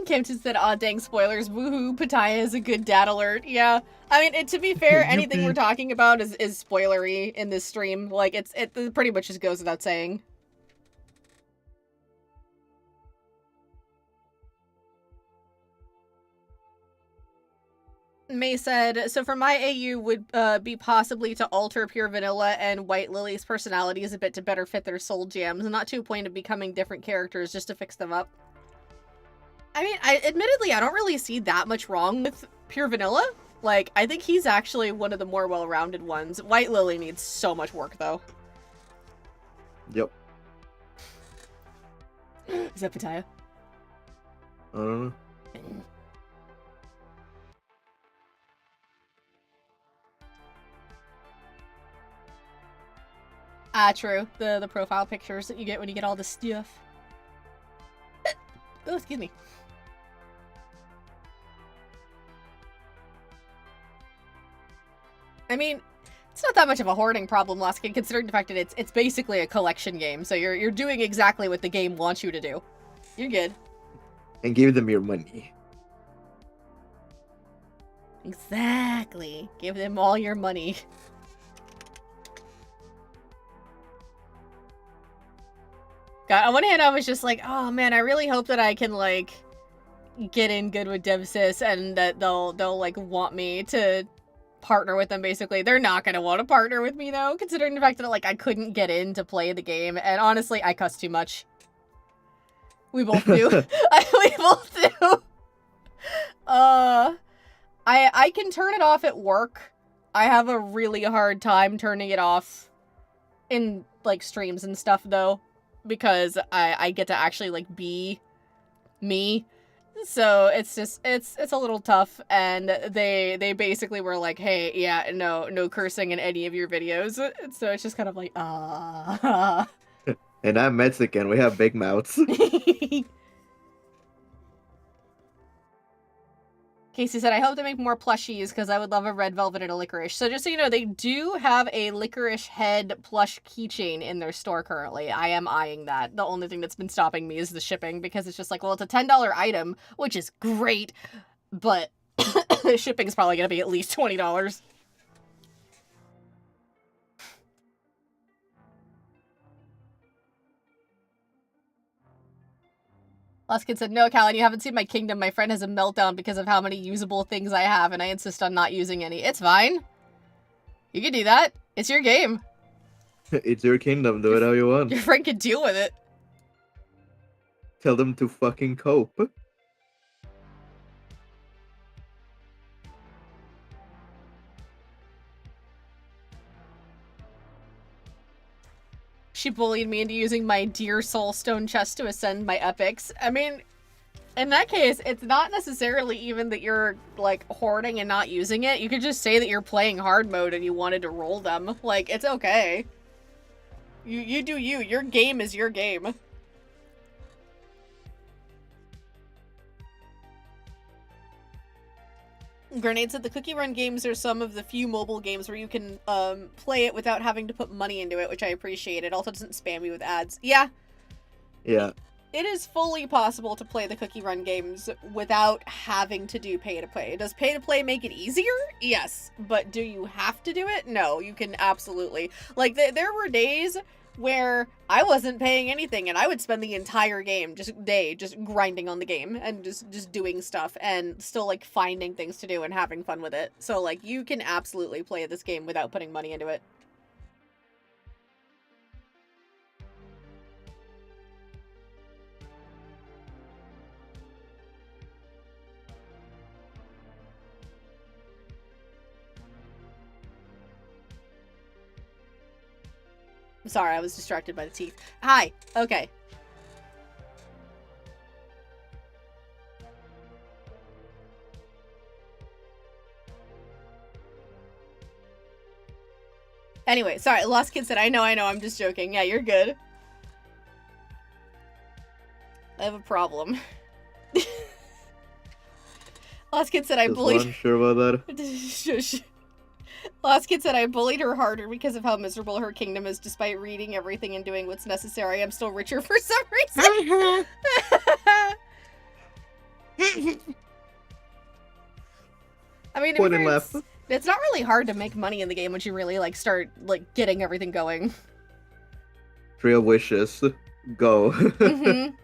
Campton said, aw, dang, spoilers. Woohoo, Pattaya is a good dad alert. Yeah. I mean, to be fair, anything we're talking about is spoilery in this stream. Like, it pretty much just goes without saying. May said, so for my AU would be possibly to alter Pure Vanilla and White Lily's personalities a bit to better fit their soul jams, not to a point of becoming different characters, just to fix them up. I mean, admittedly, I don't really see that much wrong with Pure Vanilla. Like, I think he's actually one of the more well-rounded ones. White Lily needs so much work, though. Yep. Is that Pattaya? I don't know. Ah, true. The profile pictures that you get when you get all the stuff. Oh, excuse me. I mean, it's not that much of a hoarding problem, Lost Kid, considering the fact that it's basically a collection game, so you're doing exactly what the game wants you to do. You're good. And give them your money. Exactly. Give them all your money. God, on one hand, I was just like, oh man, I really hope that I can, like, get in good with DevSys and that they'll like, want me to partner with them, basically. They're not gonna want to partner with me, though, considering the fact that, like, I couldn't get in to play the game, and honestly, I cuss too much. We both do. We both do. I can turn it off at work. I have a really hard time turning it off in, like, streams and stuff, though, because I get to actually, like, be me. So it's just, it's a little tough, and they basically were like, hey, yeah, no cursing in any of your videos. So it's just kind of like, ah. And I'm Mexican, we have big mouths. Casey said, I hope they make more plushies because I would love a red velvet and a licorice. So just so you know, they do have a licorice head plush keychain in their store currently. I am eyeing that. The only thing that's been stopping me is the shipping, because it's just like, well, it's a $10 item, which is great, but the shipping is probably going to be at least $20. Last Kid said, no, Callan, you haven't seen my kingdom. My friend has a meltdown because of how many usable things I have, and I insist on not using any. It's fine. You can do that. It's your game. It's your kingdom. Do it how you want. Your friend can deal with it. Tell them to fucking cope. She bullied me into using my dear soulstone chest to ascend my epics. I mean, in that case, it's not necessarily even that you're, like, hoarding and not using it. You could just say that you're playing hard mode and you wanted to roll them. Like, it's okay. You do you. Your game is your game. Grenade said the Cookie Run games are some of the few mobile games where you can play it without having to put money into it, which I appreciate. It also doesn't spam you with ads. Yeah. Yeah. It is fully possible to play the Cookie Run games without having to do pay-to-play. Does pay-to-play make it easier? Yes. But do you have to do it? No, you can absolutely. Like, there were days where I wasn't paying anything and I would spend the entire game, just grinding on the game and just doing stuff and still, like, finding things to do and having fun with it. So, like, you can absolutely play this game without putting money into it. Sorry, I was distracted by the teeth. Hi. Okay. Anyway, sorry, Lost Kid said, I know, I'm just joking. Yeah, you're good. I have a problem. Lost Kid said, I bullied... I'm sure about that. Shush. Last Kid said, I bullied her harder because of how miserable her kingdom is despite reading everything and doing what's necessary. I'm still richer for some reason. I mean, it's not really hard to make money in the game once you really, like, start, like, getting everything going. 3 wishes. Go. Mm-hmm.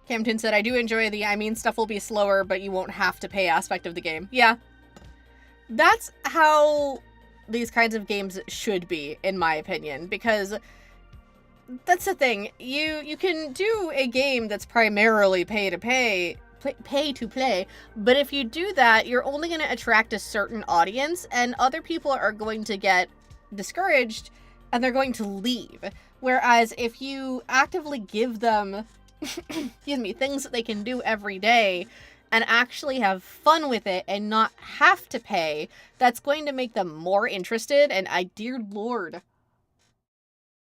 Camden said, I do enjoy the, I mean, stuff will be slower, but you won't have to pay aspect of the game. Yeah. That's how these kinds of games should be, in my opinion, because that's the thing. You can do a game that's primarily pay to play, but if you do that, you're only going to attract a certain audience, and other people are going to get discouraged, and they're going to leave. Whereas if you actively give them... excuse me, things that they can do every day and actually have fun with it and not have to pay, that's going to make them more interested. And dear Lord.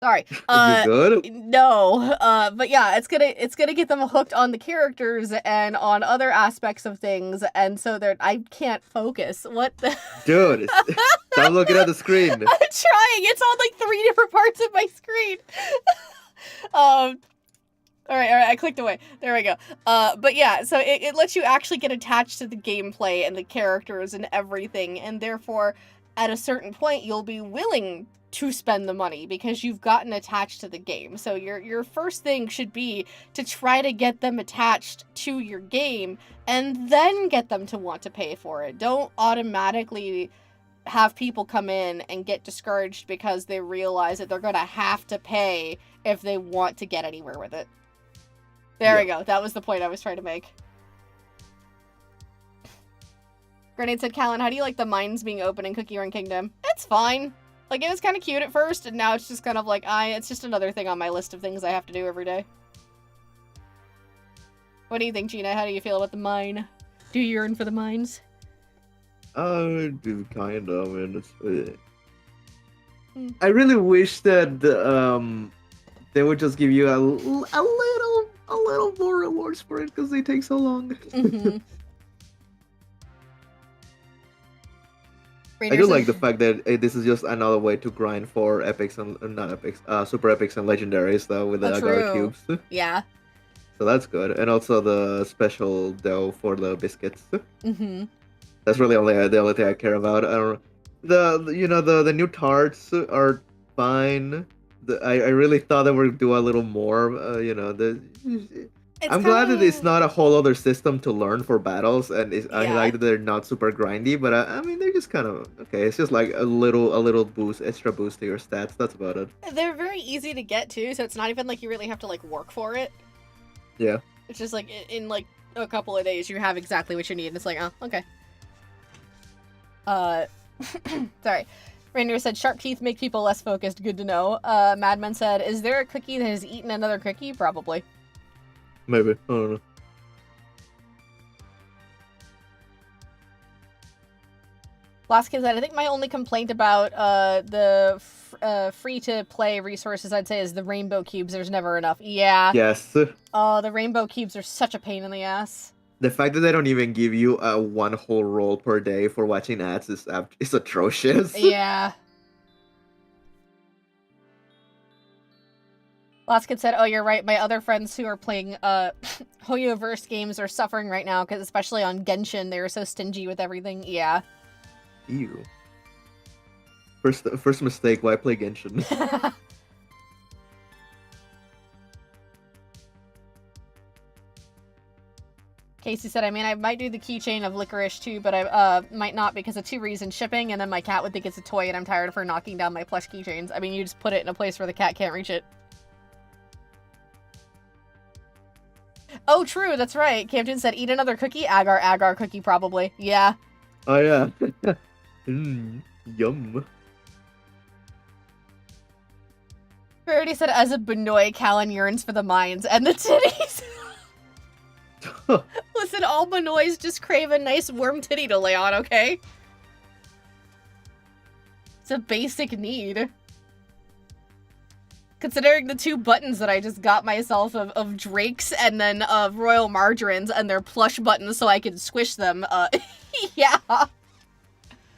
Sorry. You good? No. But yeah, it's gonna get them hooked on the characters and on other aspects of things, and so I can't focus. What the Dude, stop looking at the screen. I'm trying. It's on like 3 different parts of my screen. All right, I clicked away. There we go. But yeah, so it lets you actually get attached to the gameplay and the characters and everything, and therefore, at a certain point, you'll be willing to spend the money because you've gotten attached to the game. So your first thing should be to try to get them attached to your game, and then get them to want to pay for it. Don't automatically have people come in and get discouraged because they realize that they're going to have to pay if they want to get anywhere with it. There we go. That was the point I was trying to make. Grenade said, Callan, how do you like the mines being open in Cookie Run Kingdom? It's fine. Like, it was kind of cute at first, and now it's just kind of like, it's just another thing on my list of things I have to do every day. What do you think, Gina? How do you feel about the mine? Do you yearn for the mines? Do kind of. I mean, I really wish that they would just give you a little more rewards for it because they take so long. Mm-hmm. I do like the fact that this is just another way to grind for epics and not epics, super epics and legendaries though with the agar cubes. Yeah. So that's good, and also the special dough for the biscuits. Mm-hmm. That's really the only thing I care about. The new tarts are fine. I really thought they would do a little more. It's I'm kind glad that it's of not a whole other system to learn for battles, and I like yeah. that they're not super grindy. But I mean, they're just kind of okay. It's just like a little boost, extra boost to your stats. That's about it. They're very easy to get too, so it's not even like you really have to like work for it. Yeah. It's just like in like a couple of days you have exactly what you need, and it's like, oh, okay. Sorry. Rainier said, sharp teeth make people less focused. Good to know. Madman said, is there a cookie that has eaten another cookie? Probably. Maybe. I don't know. Last kid said, I think my only complaint about the free-to-play resources, I'd say, is the rainbow cubes. There's never enough. Yeah. Yes. Oh, the rainbow cubes are such a pain in the ass. The fact that they don't even give you one whole roll per day for watching ads is atrocious. Yeah. Last kid said, oh, you're right. My other friends who are playing Hoyoverse games are suffering right now, because especially on Genshin, they were so stingy with everything. Yeah. Ew. First mistake. Why play Genshin? Casey said, I mean, I might do the keychain of licorice too, but I might not because of two reasons. Shipping, and then my cat would think it's a toy, and I'm tired of her knocking down my plush keychains. I mean, you just put it in a place where the cat can't reach it. Oh, true, that's right. Camden said, eat another cookie? Agar cookie, probably. Yeah. Oh, yeah. Yum. Verity said, as a Benoit, Callan yearns for the mines and the titties. Listen, all Benoits just crave a nice warm titty to lay on, okay? It's a basic need. Considering the two buttons that I just got myself of Drake's and then of Royal Margarines and their plush buttons so I can squish them, yeah.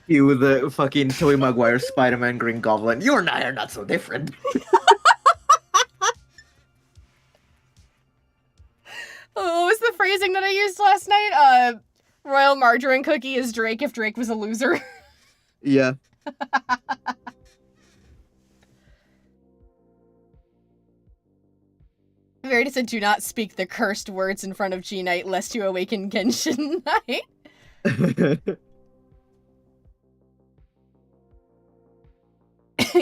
You, the fucking Tobey Maguire Spider-Man Green Goblin. You and I are not so different. What was the phrasing that I used last night? Royal Margarine Cookie is Drake if Drake was a loser. Yeah. Verity said, do not speak the cursed words in front of Gknight lest you awaken Genshin Knight.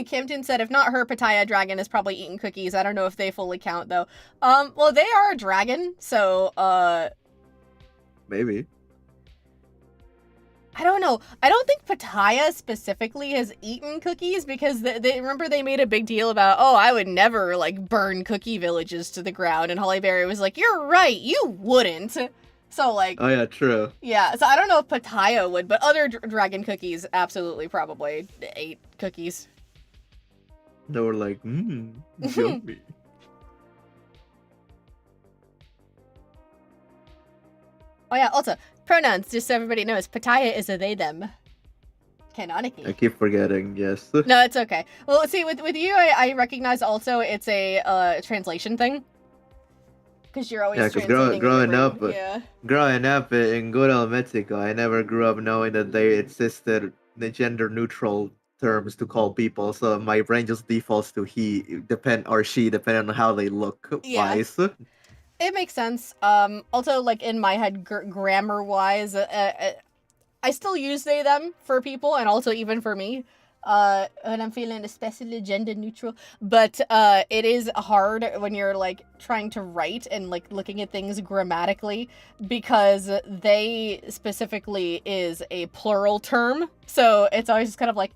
Camden said, if not her, Pattaya Dragon is probably eating cookies. I don't know if they fully count, though. Well, they are a dragon, so, Maybe. I don't know. I don't think Pattaya specifically has eaten cookies because they remember they made a big deal about, oh, I would never, like, burn cookie villages to the ground. And Holly Berry was like, you're right, you wouldn't. So, like... Oh, yeah, true. Yeah, so I don't know if Pattaya would, but other dragon cookies absolutely probably ate cookies. They were like, yummy. Oh yeah, also, pronouns, just so everybody knows, Pattaya is a they, them. Canonically. I keep forgetting, yes. No, it's okay. Well, see, with you, I recognize also it's a translation thing. Because you're always translating growing up, yeah. growing up in good old Mexico, I never grew up knowing that they existed the gender neutral terms to call people, so my brain just defaults to he or she depending on how they look wise. It makes sense. Also, like in my head, grammar wise, I still use they them for people, and also even for me. And I'm feeling especially gender neutral, but it is hard when you're like trying to write and like looking at things grammatically, because they specifically is a plural term, so it's always just kind of like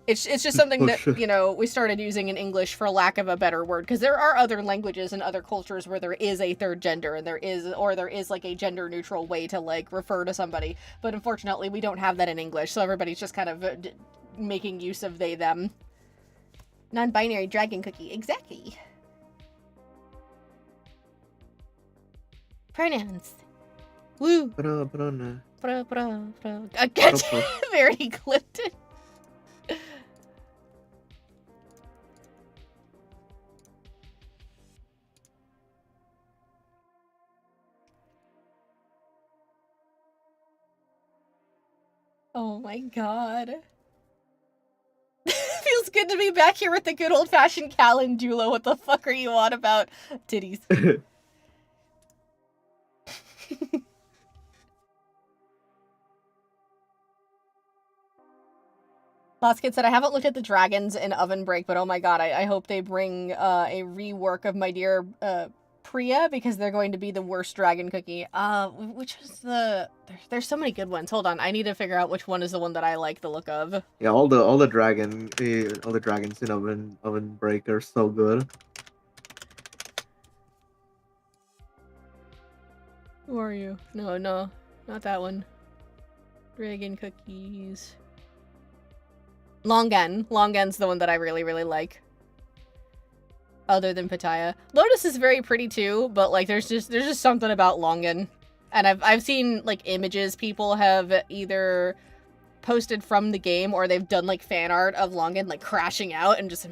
it's just something that, you know, we started using in English for lack of a better word, because there are other languages and other cultures where there is a third gender and there is like a gender neutral way to like refer to somebody, but unfortunately we don't have that in English, so everybody's just kind of making use of they them. Non-binary dragon cookie, exactly. Pronouns. Woo. Very clipped. Oh my god. Feels good to be back here with the good old-fashioned calendula. What the fuck are you on about? Titties. Last Kid said, I haven't looked at the dragons in Oven Break, but oh my god, I hope they bring a rework of My Dear Priya, because they're going to be the worst dragon cookie. Which is the... There's so many good ones. Hold on, I need to figure out which one is the one that I like the look of. Yeah, all the dragons in Oven Break are so good. Who are you? No, not that one. Dragon cookies. Longan. Longan's the one that I really, really like. Other than Pattaya. Lotus is very pretty too, but like there's just something about Longan. And I've seen like images people have either posted from the game or they've done like fan art of Longan like crashing out and just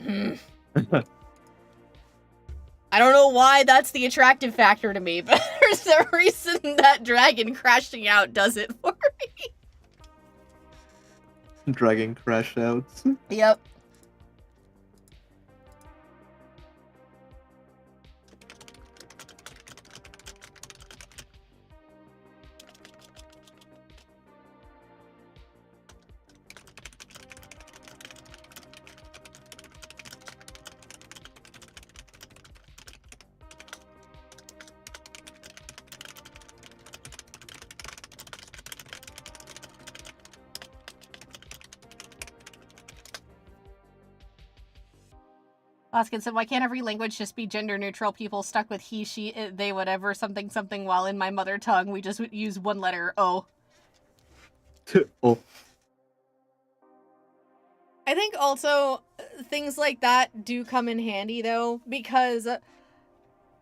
I don't know why that's the attractive factor to me, but there's some reason that dragon crashing out does it for me. Dragon crash outs. Yep. Oskin said, why can't every language just be gender neutral? People stuck with he, she, it, they, whatever, something, something, while in my mother tongue, we just use one letter, O. Oh. I think also things like that do come in handy, though, because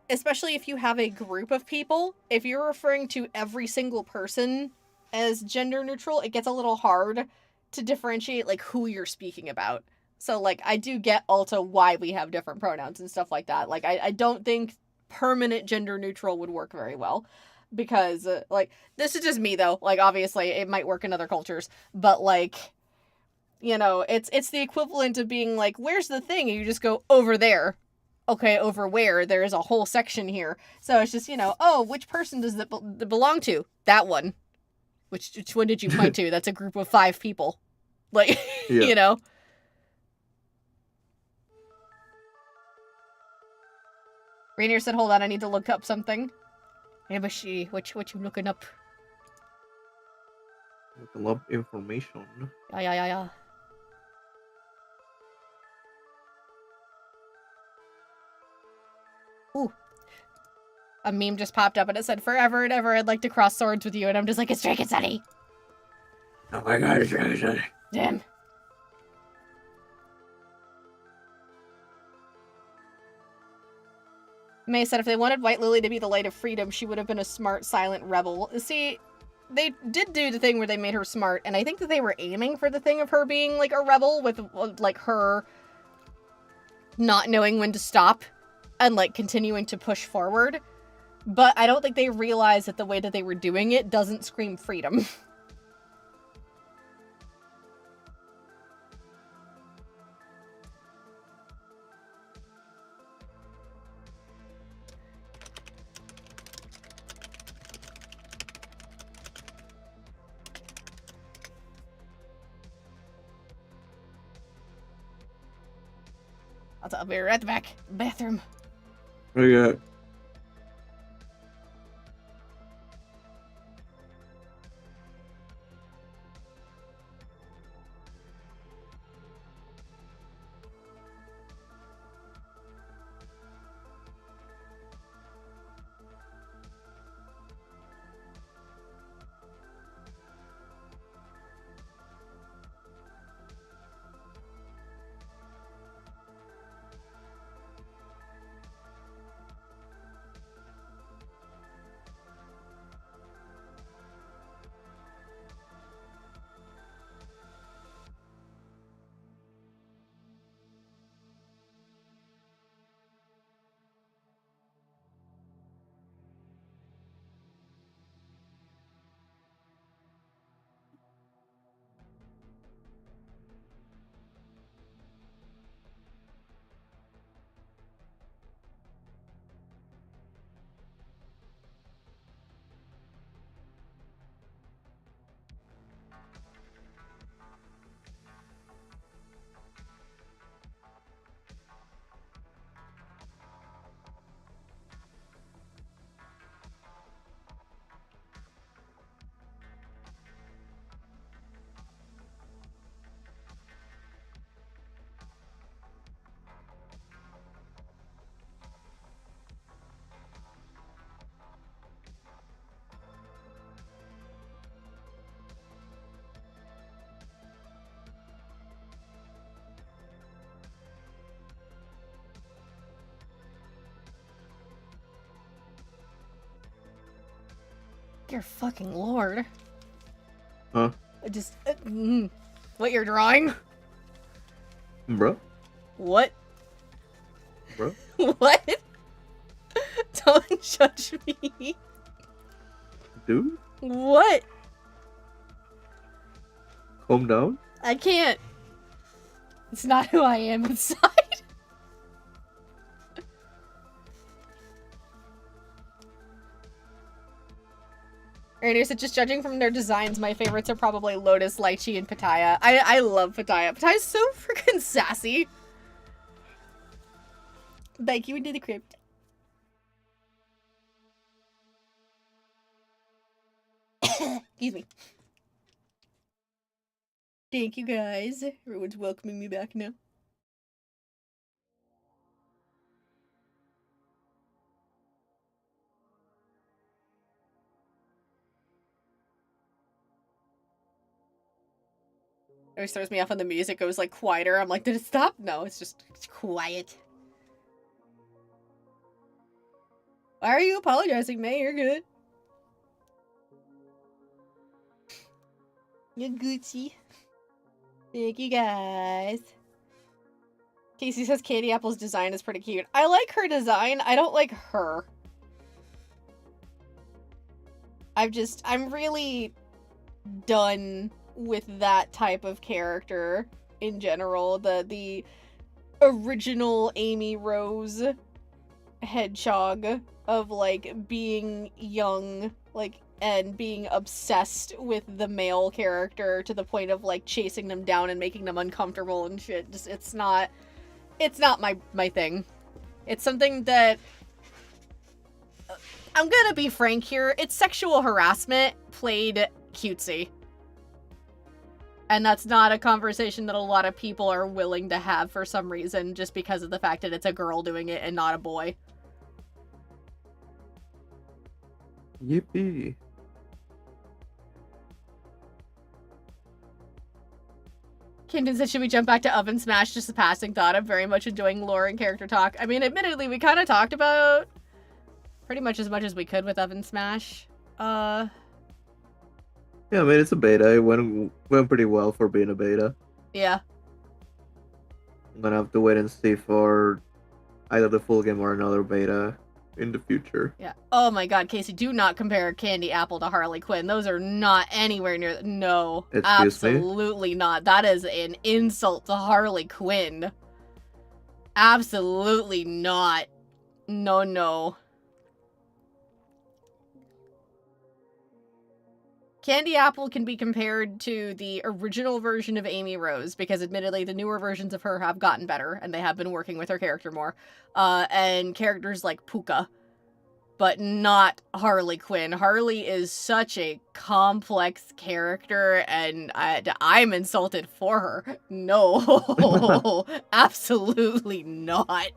especially if you have a group of people, if you're referring to every single person as gender neutral, it gets a little hard to differentiate, like, who you're speaking about. So, like, I do get also why we have different pronouns and stuff like that. Like, I don't think permanent gender neutral would work very well. Because, like, this is just me, though. Like, obviously, it might work in other cultures. But, like, you know, it's the equivalent of being like, where's the thing? And you just go, over there. Okay, over where? There's a whole section here. So it's just, you know, oh, which person does it belong to? That one. Which one did you point to? That's a group of 5 people. Like, yeah. You know? Rainier said, hold on, I need to look up something. Yeah, but what you looking up? Looking up information. Yeah. Ooh. A meme just popped up and it said, forever and ever I'd like to cross swords with you. And I'm just like, it's Dragon Sunny. Oh my god, it's Dragon Sunny. Damn. May said if they wanted White Lily to be the light of freedom, she would have been a smart, silent rebel. See, they did do the thing where they made her smart, and I think that they were aiming for the thing of her being, like, a rebel, with, like, her not knowing when to stop and, like, continuing to push forward. But I don't think they realized that the way that they were doing it doesn't scream freedom. I'll be right back. Bathroom. Okay. Dear fucking lord. Huh? I just... what you're drawing? Bro? What? Bro? What? Don't judge me. Dude? What? Calm down? I can't. It's not who I am inside. Rainier said, just judging from their designs, my favorites are probably Lotus, Lychee, and Pitaya. I love Pitaya. Pitaya's so freaking sassy. Thank you into the crypt. Excuse me. Thank you guys. Everyone's welcoming me back now. It always throws me off on the music. It was like quieter. I'm like, did it stop? No, it's quiet. Why are you apologizing, May? You're good. You're Gucci. Thank you guys. Casey says Candy Apple's design is pretty cute. I like her design. I don't like her. I'm really done with that type of character in general. The original Amy Rose hedgehog of like being young, like, and being obsessed with the male character to the point of like chasing them down and making them uncomfortable and shit. Just it's not my thing. It's something that I'm gonna be frank here. It's sexual harassment played cutesy. And that's not a conversation that a lot of people are willing to have for some reason, just because of the fact that it's a girl doing it and not a boy. Yippee. Camden said, should we jump back to OvenSmash? Just a passing thought. I'm very much enjoying lore and character talk. I mean, admittedly, we kind of talked about pretty much as we could with OvenSmash. Yeah, I mean, it's a beta. It went pretty well for being a beta. Yeah. I'm gonna have to wait and see for either the full game or another beta in the future. Yeah. Oh my god, Casey, do not compare Candy Apple to Harley Quinn. Those are not anywhere near... No. Excuse me? Absolutely not. That is an insult to Harley Quinn. Absolutely not. No, no. Candy Apple can be compared to the original version of Amy Rose, because admittedly the newer versions of her have gotten better, and they have been working with her character more. And characters like Puka, but not Harley Quinn. Harley is such a complex character, and I'm insulted for her. No, absolutely not.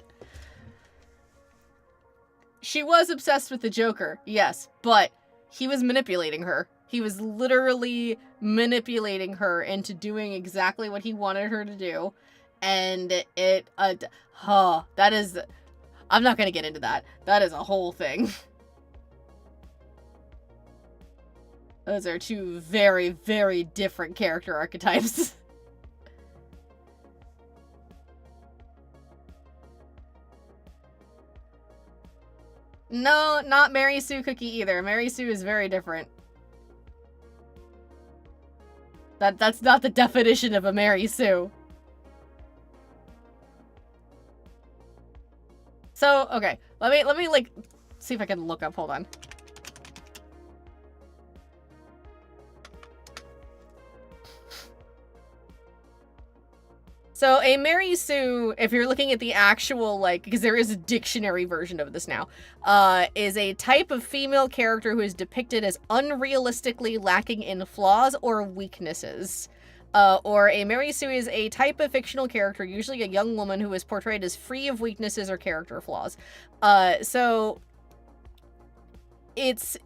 She was obsessed with the Joker, yes, but he was manipulating her. He was literally manipulating her into doing exactly what he wanted her to do. And that is... I'm not gonna get into that. That is a whole thing. Those are two very, very different character archetypes. No, not Mary Sue Cookie either. Mary Sue is very different. That's not the definition of a Mary Sue. So, okay. Let me like see if I can look up. Hold on. So a Mary Sue, if you're looking at the actual, like, because there is a dictionary version of this now, is a type of female character who is depicted as unrealistically lacking in flaws or weaknesses. Or a Mary Sue is a type of fictional character, usually a young woman who is portrayed as free of weaknesses or character flaws. So it's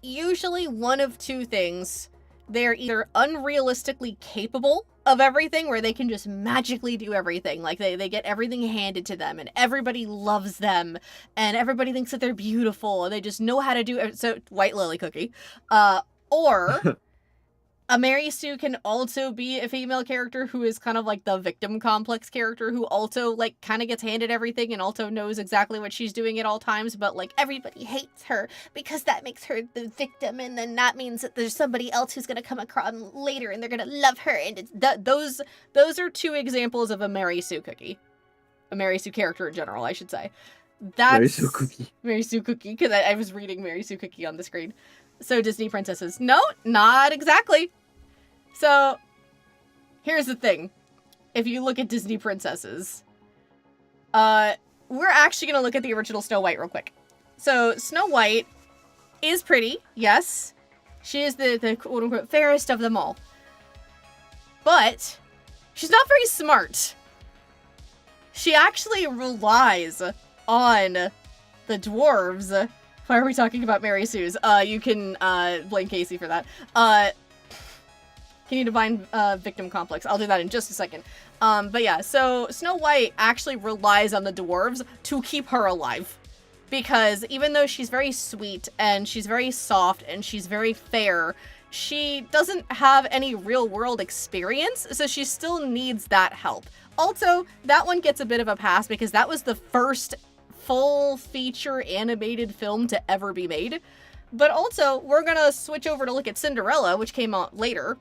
usually one of two things. They're either unrealistically capable of everything where they can just magically do everything. Like they get everything handed to them and everybody loves them and everybody thinks that they're beautiful and they just know how to do it. So White Lily Cookie. Or a Mary Sue can also be a female character who is kind of like the victim complex character who also like kind of gets handed everything and also knows exactly what she's doing at all times, but like everybody hates her because that makes her the victim, and then that means that there's somebody else who's going to come across later and they're going to love her, and it's those are two examples of a Mary Sue cookie. A Mary Sue character in general, I should say. That's Mary Sue Cookie. Mary Sue Cookie, because I was reading Mary Sue Cookie on the screen. So Disney princesses. No, not exactly. So, here's the thing. If you look at Disney princesses, we're actually going to look at the original Snow White real quick. So, Snow White is pretty, yes. She is the quote-unquote fairest of them all. But, she's not very smart. She actually relies on the dwarves. Why are we talking about Mary Sue's? You can blame Casey for that. Can you define victim complex? I'll do that in just a second. But yeah, so Snow White actually relies on the dwarves to keep her alive. Because even though she's very sweet and she's very soft and she's very fair, she doesn't have any real world experience, so she still needs that help. Also, that one gets a bit of a pass because that was the first full feature animated film to ever be made. But also, we're gonna switch over to look at Cinderella, which came out later.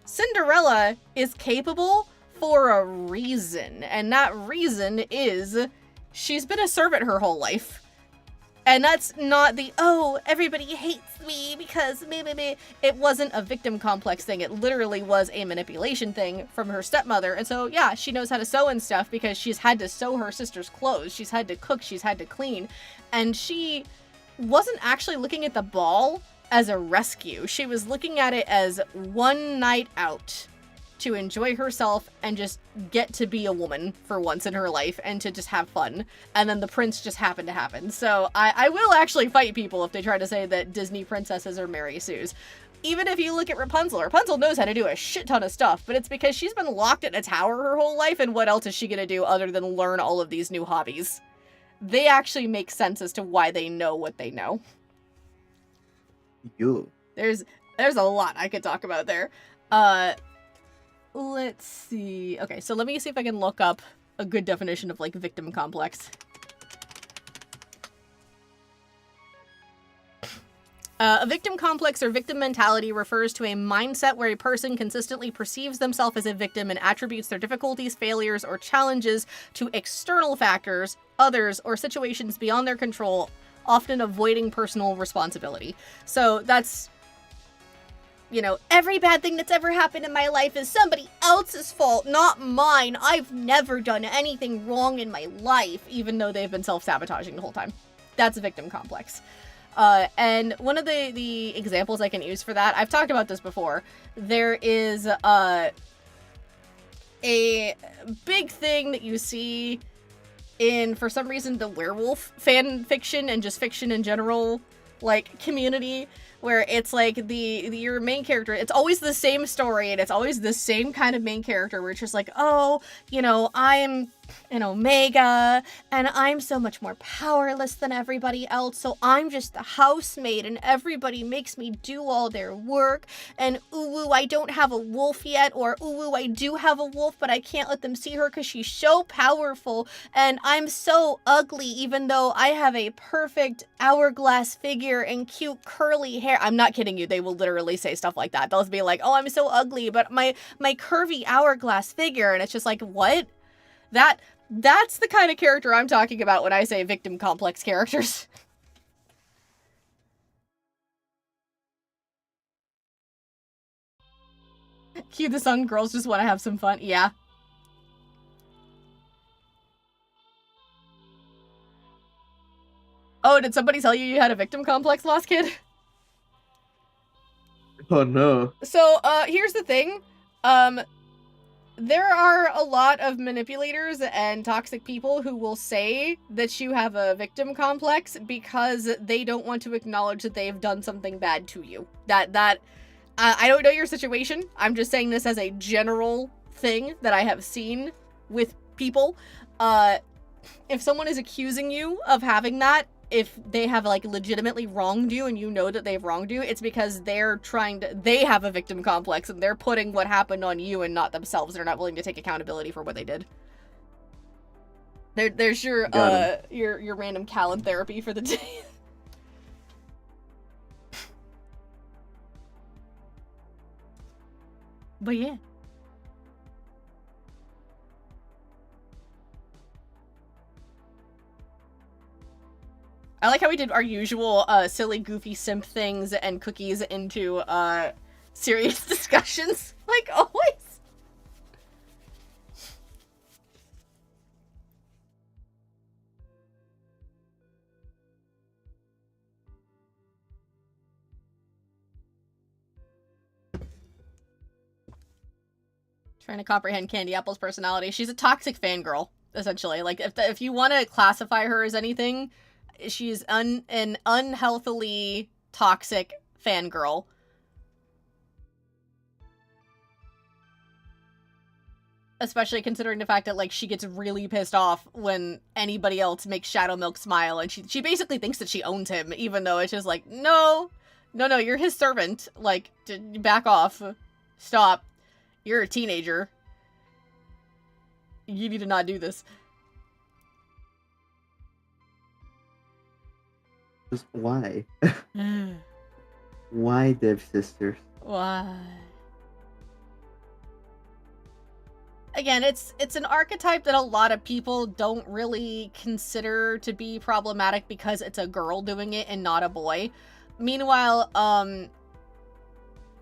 Cinderella is capable for a reason, and that reason is she's been a servant her whole life. And that's not the, oh, everybody hates me because me. It wasn't a victim complex thing. It literally was a manipulation thing from her stepmother. And so, yeah, she knows how to sew and stuff because she's had to sew her sister's clothes. She's had to cook. She's had to clean. And she wasn't actually looking at the ball as a rescue. She was looking at it as one night out to enjoy herself and just get to be a woman for once in her life and to just have fun. And then the prince just happened to happen. So I will actually fight people if they try to say that Disney princesses are Mary Sue's. Even if you look at Rapunzel, Rapunzel knows how to do a shit ton of stuff, but it's because she's been locked in a tower her whole life, and what else is she gonna do other than learn all of these new hobbies? They actually make sense as to why they know what they know. You. There's a lot I could talk about there. Let's see. Okay, so let me see if I can look up a good definition of, like, victim complex. A victim complex or victim mentality refers to a mindset where a person consistently perceives themselves as a victim and attributes their difficulties, failures, or challenges to external factors, others, or situations beyond their control, often avoiding personal responsibility. So that's, you know, every bad thing that's ever happened in my life is somebody else's fault, not mine. I've never done anything wrong in my life, even though they've been self-sabotaging the whole time. That's a victim complex. And one of the examples I can use for that, I've talked about this before. There is a big thing that you see in, for some reason, the werewolf fan fiction and just fiction in general, like, community, where it's like your main character, it's always the same story and it's always the same kind of main character where it's just like, oh, you know, I'm an Omega and I'm so much more powerless than everybody else, so I'm just the housemaid and everybody makes me do all their work, and ooh, I don't have a wolf yet, or ooh, I do have a wolf but I can't let them see her because she's so powerful, and I'm so ugly even though I have a perfect hourglass figure and cute curly hair. I'm not kidding you, they will literally say stuff like that. They'll be like, oh, I'm so ugly but my curvy hourglass figure, and it's just like, what? That's the kind of character I'm talking about when I say victim complex characters. Cue the song, girls just want to have some fun. Yeah. Oh, did somebody tell you had a victim complex, Lost Kid? Oh no. So, here's the thing. There are a lot of manipulators and toxic people who will say that you have a victim complex because they don't want to acknowledge that they've done something bad to you. I don't know your situation. I'm just saying this as a general thing that I have seen with people. If someone is accusing you of having that, if they have like legitimately wronged you and you know that they've wronged you, it's because they have a victim complex and they're putting what happened on you and not themselves. They're not willing to take accountability for what they did. There's your random Callan therapy for the day. But yeah. I like how we did our usual silly, goofy simp things and cookies into serious discussions, like always. Trying to comprehend Candy Apple's personality. She's a toxic fangirl, essentially. Like, if you want to classify her as anything, she's an unhealthily toxic fangirl. Especially considering the fact that, like, she gets really pissed off when anybody else makes Shadow Milk smile, and she basically thinks that she owns him, even though it's just like, no, you're his servant. Like, back off. Stop. You're a teenager. You need to not do this. Just why? Why, Dev Sisters? Why? Again, it's an archetype that a lot of people don't really consider to be problematic because it's a girl doing it and not a boy. Meanwhile,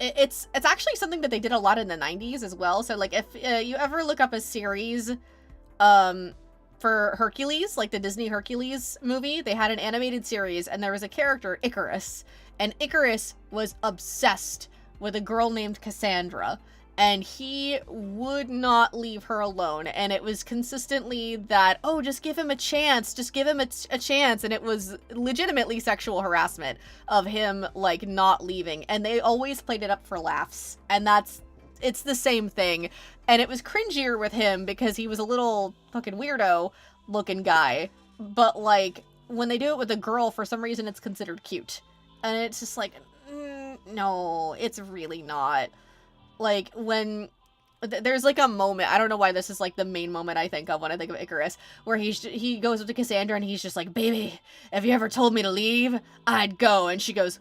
it's actually something that they did a lot in the 90s as well. So, like, if you ever look up a series for Hercules, like the Disney Hercules movie, they had an animated series, and there was a character, Icarus, and Icarus was obsessed with a girl named Cassandra, and he would not leave her alone, and it was consistently that, oh, just give him a chance, a chance, and it was legitimately sexual harassment of him, like, not leaving, and they always played it up for laughs, and it's the same thing, and it was cringier with him because he was a little fucking weirdo looking guy, but, like, when they do it with a girl, for some reason it's considered cute, and it's just like, no, it's really not. Like, when there's like a moment, I don't know why this is like the main moment I think of when I think of Icarus, where he goes up to Cassandra and he's just like, baby, if you ever told me to leave, I'd go. And she goes,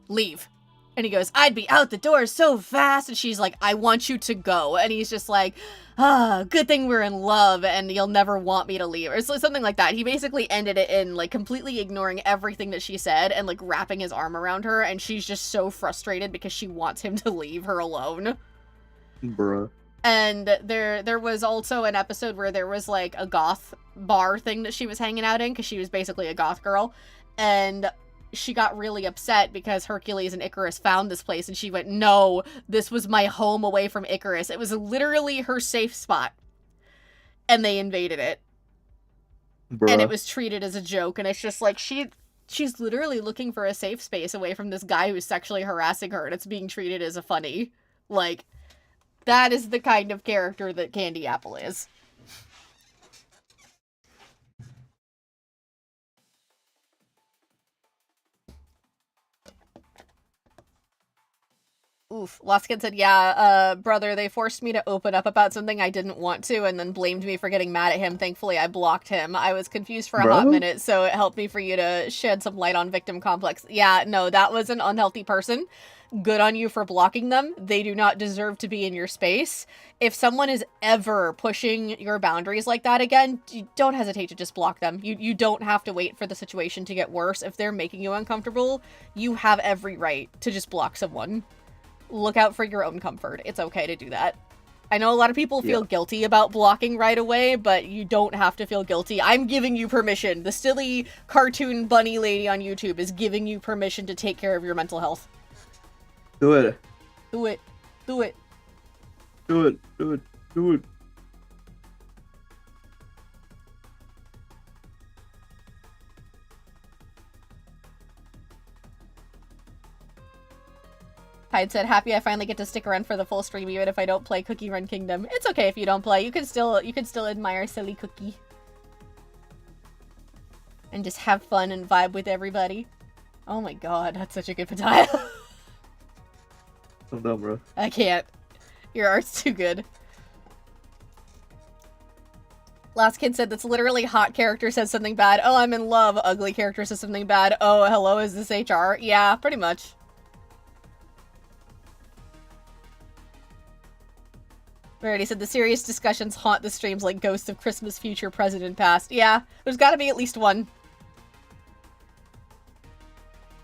leave. And he goes, I'd be out the door so fast. And she's like, I want you to go. And he's just like, good thing we're in love and you'll never want me to leave. Or something like that. He basically ended it in like completely ignoring everything that she said and like wrapping his arm around her. And she's just so frustrated because she wants him to leave her alone. Bruh. And there was also an episode where there was like a goth bar thing that she was hanging out in because she was basically a goth girl. And she got really upset because Hercules and Icarus found this place, and she went, no, this was my home away from Icarus. It was literally her safe spot. And they invaded it. Bruh. And it was treated as a joke, and it's just like, she's literally looking for a safe space away from this guy who's sexually harassing her, and it's being treated as a funny. Like, that is the kind of character that Candy Apple is. Oof. Lost Kid said, yeah, brother, they forced me to open up about something I didn't want to and then blamed me for getting mad at him. Thankfully, I blocked him. I was confused for a hot minute, so it helped me for you to shed some light on victim complex. Yeah, no, that was an unhealthy person. Good on you for blocking them. They do not deserve to be in your space. If someone is ever pushing your boundaries like that again, don't hesitate to just block them. You don't have to wait for the situation to get worse. If they're making you uncomfortable, you have every right to just block someone. Look out for your own comfort. It's okay to do that. I know a lot of people feel guilty about blocking right away, but you don't have to feel guilty. I'm giving you permission. The silly cartoon bunny lady on YouTube is giving you permission to take care of your mental health. Do it. Do it. Do it. Do it. Do it. Do it. Hyde said, happy I finally get to stick around for the full stream even if I don't play Cookie Run Kingdom. It's okay if you don't play. You can still admire silly Cookie. And just have fun and vibe with everybody. Oh my god, that's such a good Pataya. I'm done, bro. I can't. Your art's too good. Last Kid said that's literally hot character says something bad. Oh, I'm in love. Ugly character says something bad. Oh, hello, is this HR? Yeah, pretty much. Already said the serious discussions haunt the streams like ghosts of Christmas future, present, and past. Yeah, there's gotta be at least one.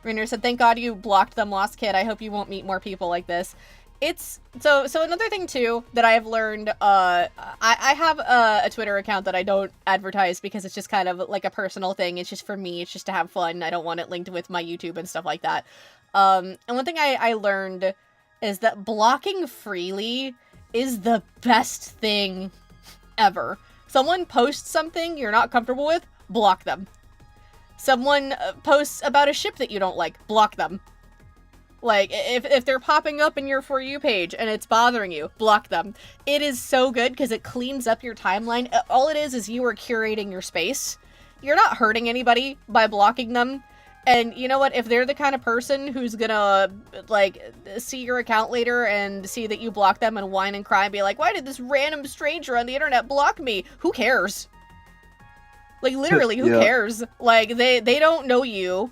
Rainer said, thank God you blocked them, Lost Kid. I hope you won't meet more people like this. It's so another thing too that I have learned, I have a Twitter account that I don't advertise because it's just kind of like a personal thing. It's just for me. It's just to have fun. I don't want it linked with my YouTube and stuff like that. And one thing I learned is that blocking freely is the best thing ever. Someone posts something you're not comfortable with, block them. Someone posts about a ship that you don't like, block them. Like, if they're popping up in your For You page and it's bothering you, block them. It is so good because it cleans up your timeline. All it is you are curating your space. You're not hurting anybody by blocking them. And you know what? If they're the kind of person who's gonna, like, see your account later and see that you block them and whine and cry and be like, why did this random stranger on the internet block me? Who cares? Like, literally, who cares? Like, they don't know you.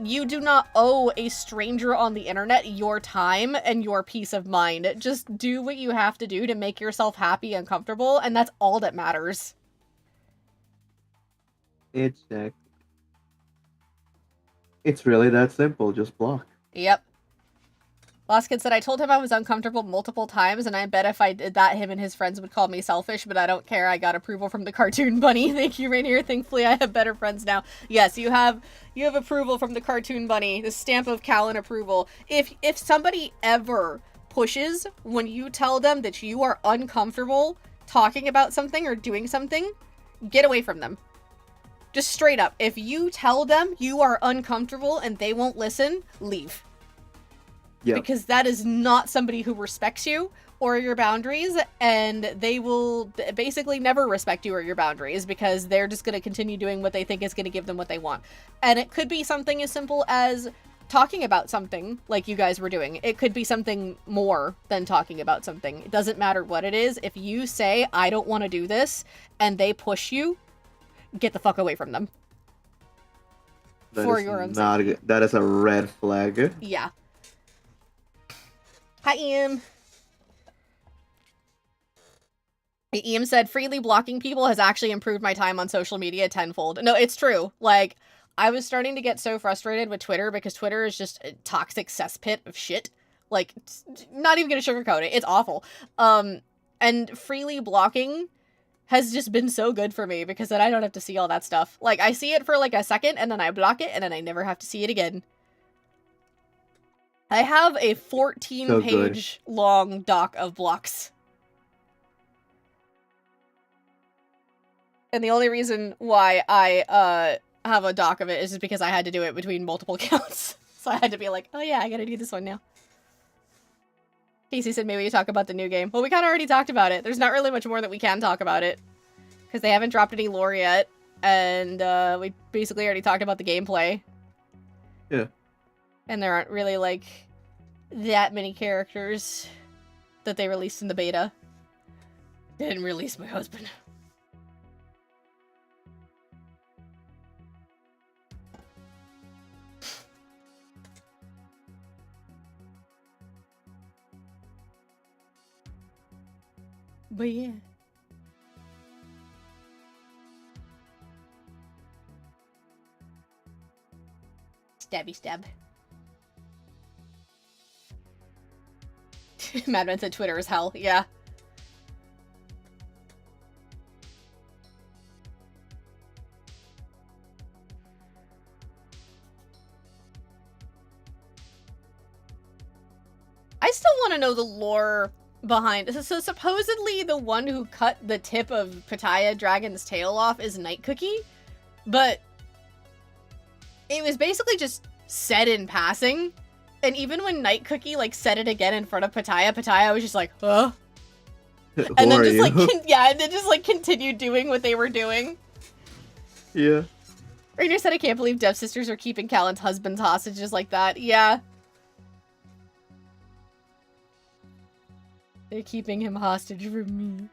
You do not owe a stranger on the internet your time and your peace of mind. Just do what you have to do to make yourself happy and comfortable, and that's all that matters. Exactly. It's really that simple. Just block. Yep. Last Kid said, I told him I was uncomfortable multiple times, and I bet if I did that, him and his friends would call me selfish, but I don't care. I got approval from the cartoon bunny. Thank you, Rainier. Thankfully, I have better friends now. Yes, you have approval from the cartoon bunny. The stamp of Callan approval. If somebody ever pushes when you tell them that you are uncomfortable talking about something or doing something, get away from them. Just straight up. If you tell them you are uncomfortable and they won't listen, leave. Yep. Because that is not somebody who respects you or your boundaries, and they will basically never respect you or your boundaries because they're just going to continue doing what they think is going to give them what they want. And it could be something as simple as talking about something like you guys were doing. It could be something more than talking about something. It doesn't matter what it is. If you say, I don't want to do this, and they push you, get the fuck away from them. For your own sake. That is a red flag. Yeah. Hi, Ian. Ian said, freely blocking people has actually improved my time on social media tenfold. No, it's true. Like, I was starting to get so frustrated with Twitter because Twitter is just a toxic cesspit of shit. Like, not even gonna sugarcoat it. It's awful. And freely blocking has just been so good for me because then I don't have to see all that stuff. Like, I see it for like a second and then I block it and then I never have to see it again. I have a 14-page long doc of blocks. And the only reason why I have a doc of it is just because I had to do it between multiple accounts. So I had to be like, oh yeah, I gotta do this one now. Casey said maybe you talk about the new game. Well, we kind of already talked about it. There's not really much more that we can talk about it. Because they haven't dropped any lore yet. And we basically already talked about the gameplay. Yeah. And there aren't really, like, that many characters that they released in the beta. They didn't release my husband. But yeah. Stabby stab. Madman said Twitter is hell. Yeah. I still want to know the lore behind. So supposedly the one who cut the tip of Pataya Dragon's tail off is Night Cookie, but it was basically just said in passing And even when Night Cookie, like, said it again in front of Pataya was just like, huh? And then just, like, and then just, like, continued doing what they were doing. Yeah. Rainier said, I can't believe Dev Sisters are keeping Callan's husbands hostages like that. Yeah. They're keeping him hostage from me.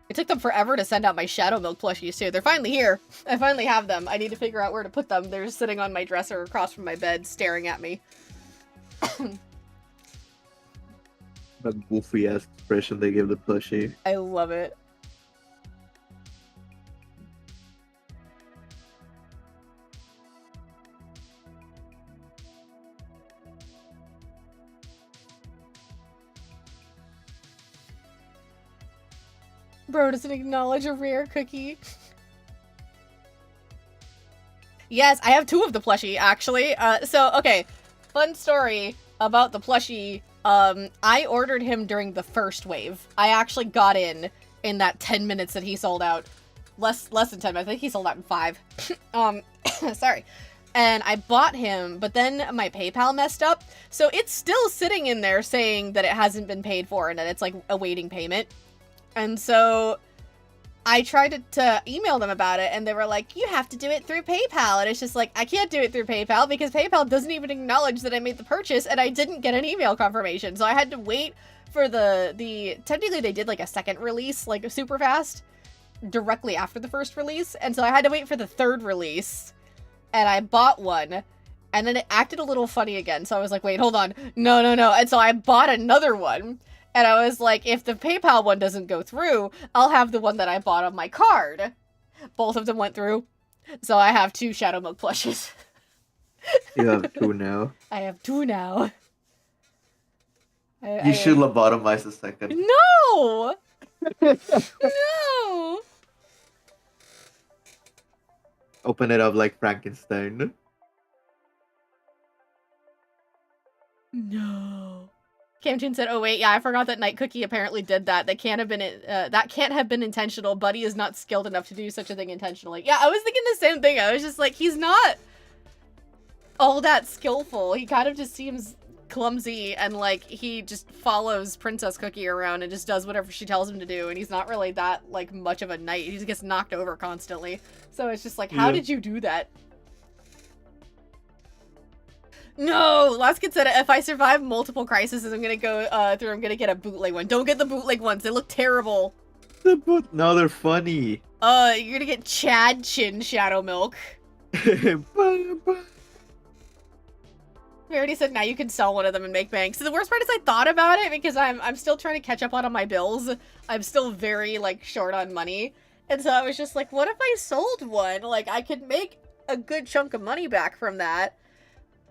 It took them forever to send out my Shadow Milk plushies, too. They're finally here. I finally have them. I need to figure out where to put them. They're just sitting on my dresser across from my bed, staring at me. That goofy-ass expression they give the plushie. I love it. Bro doesn't acknowledge a rare cookie. Yes, I have 2 of the plushie, actually. So, okay. Fun story about the plushie. I ordered him during the first wave. I actually got in that 10 minutes that he sold out. Less than 10 minutes. I think he sold out in 5. Sorry. And I bought him, but then my PayPal messed up. So it's still sitting in there saying that it hasn't been paid for and that it's, like, awaiting payment. And so I tried to email them about it, and they were like, you have to do it through PayPal. And it's just like, I can't do it through PayPal because PayPal doesn't even acknowledge that I made the purchase, and I didn't get an email confirmation. So I had to wait for technically they did like a second release, like super fast, directly after the first release. And so I had to wait for the third release, and I bought one, and then it acted a little funny again. So I was like, wait, hold on. No. And so I bought another one. And I was like, if the PayPal one doesn't go through, I'll have the one that I bought on my card. Both of them went through. So I have 2 Shadow Milk plushes. You have 2 now. I have 2 now. You should lobotomize the second. No! No! Open it up like Frankenstein. No. Camtoon said, oh wait, yeah, I forgot that Night Cookie apparently did that. That can't have been intentional. Buddy is not skilled enough to do such a thing intentionally. Yeah, I was thinking the same thing. I was just like, he's not all that skillful. He kind of just seems clumsy, and like he just follows Princess Cookie around and just does whatever she tells him to do, and he's not really that like much of a knight. He just gets knocked over constantly. So it's just like, how did you do that? No! Last Kid said, if I survive multiple crises, I'm gonna go through, I'm gonna get a bootleg one. Don't get the bootleg ones, they look terrible. No, they're funny. You're gonna get Chad Chin Shadow Milk. We already said now you can sell one of them and make bank. So the worst part is I thought about it because I'm still trying to catch up on my bills. I'm still very, like, short on money. And so I was just like, what if I sold one? Like, I could make a good chunk of money back from that.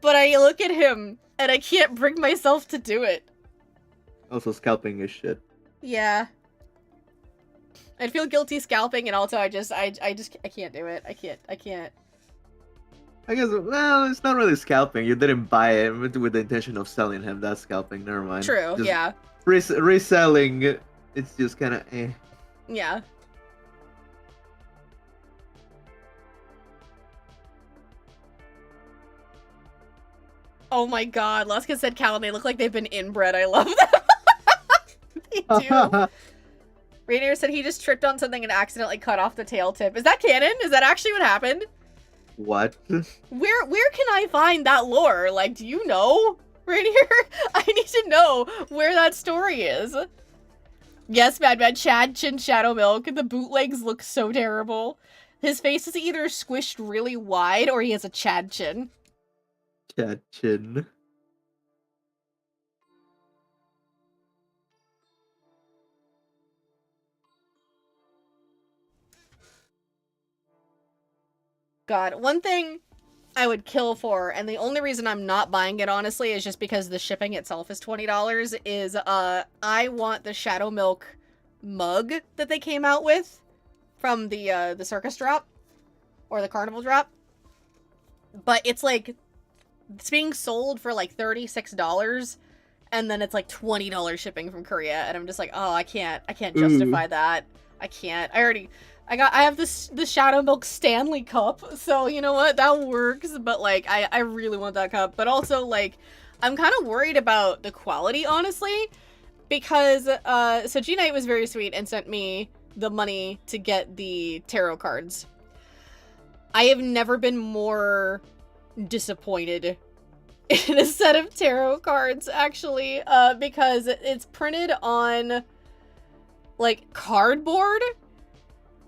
But I look at him, and I can't bring myself to do it. Also, scalping is shit. Yeah. I'd feel guilty scalping, and also I can't do it. I can't. I guess, well, it's not really scalping. You didn't buy it with the intention of selling him. That's scalping. Never mind. True, just yeah. Reselling, it's just kind of eh. Yeah. Oh my god, Luska said Callum, they look like they've been inbred. I love them. They do. Rainier said he just tripped on something and accidentally cut off the tail tip. Is that canon? Is that actually what happened? What? Where can I find that lore? Like, do you know, Rainier? I need to know where that story is. Yes, Mad Chad Chin Shadow Milk. The bootlegs look so terrible. His face is either squished really wide or he has a Chad chin. Chad chin. God, one thing I would kill for, and the only reason I'm not buying it, honestly, is just because the shipping itself is $20, is, I want the Shadow Milk mug that they came out with from the circus drop, or the carnival drop. But it's like, it's being sold for like $36, and then it's like $20 shipping from Korea, and I'm just like, oh, I can't justify that. I can't. I have the Shadow Milk Stanley Cup, so you know what, that works, but like, I really want that cup, but also like, I'm kind of worried about the quality, honestly, because, so Gknight was very sweet and sent me the money to get the tarot cards. I have never been more disappointed in a set of tarot cards, actually, because it's printed on, like, cardboard,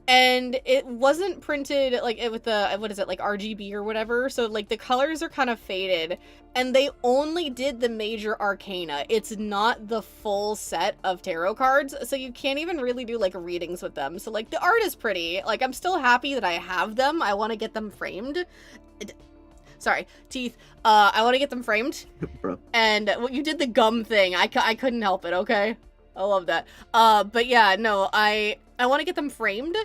and it wasn't printed, like, with the, what is it, like, RGB or whatever, so, like, the colors are kind of faded, and they only did the major arcana. It's not the full set of tarot cards, so you can't even really do, like, readings with them. So, like, the art is pretty. Like, I'm still happy that I have them. I want to get them framed. Sorry, teeth. I want to get them framed. Bro. And you did the gum thing. I couldn't help it, okay? I love that. But yeah, no, I want to get them framed.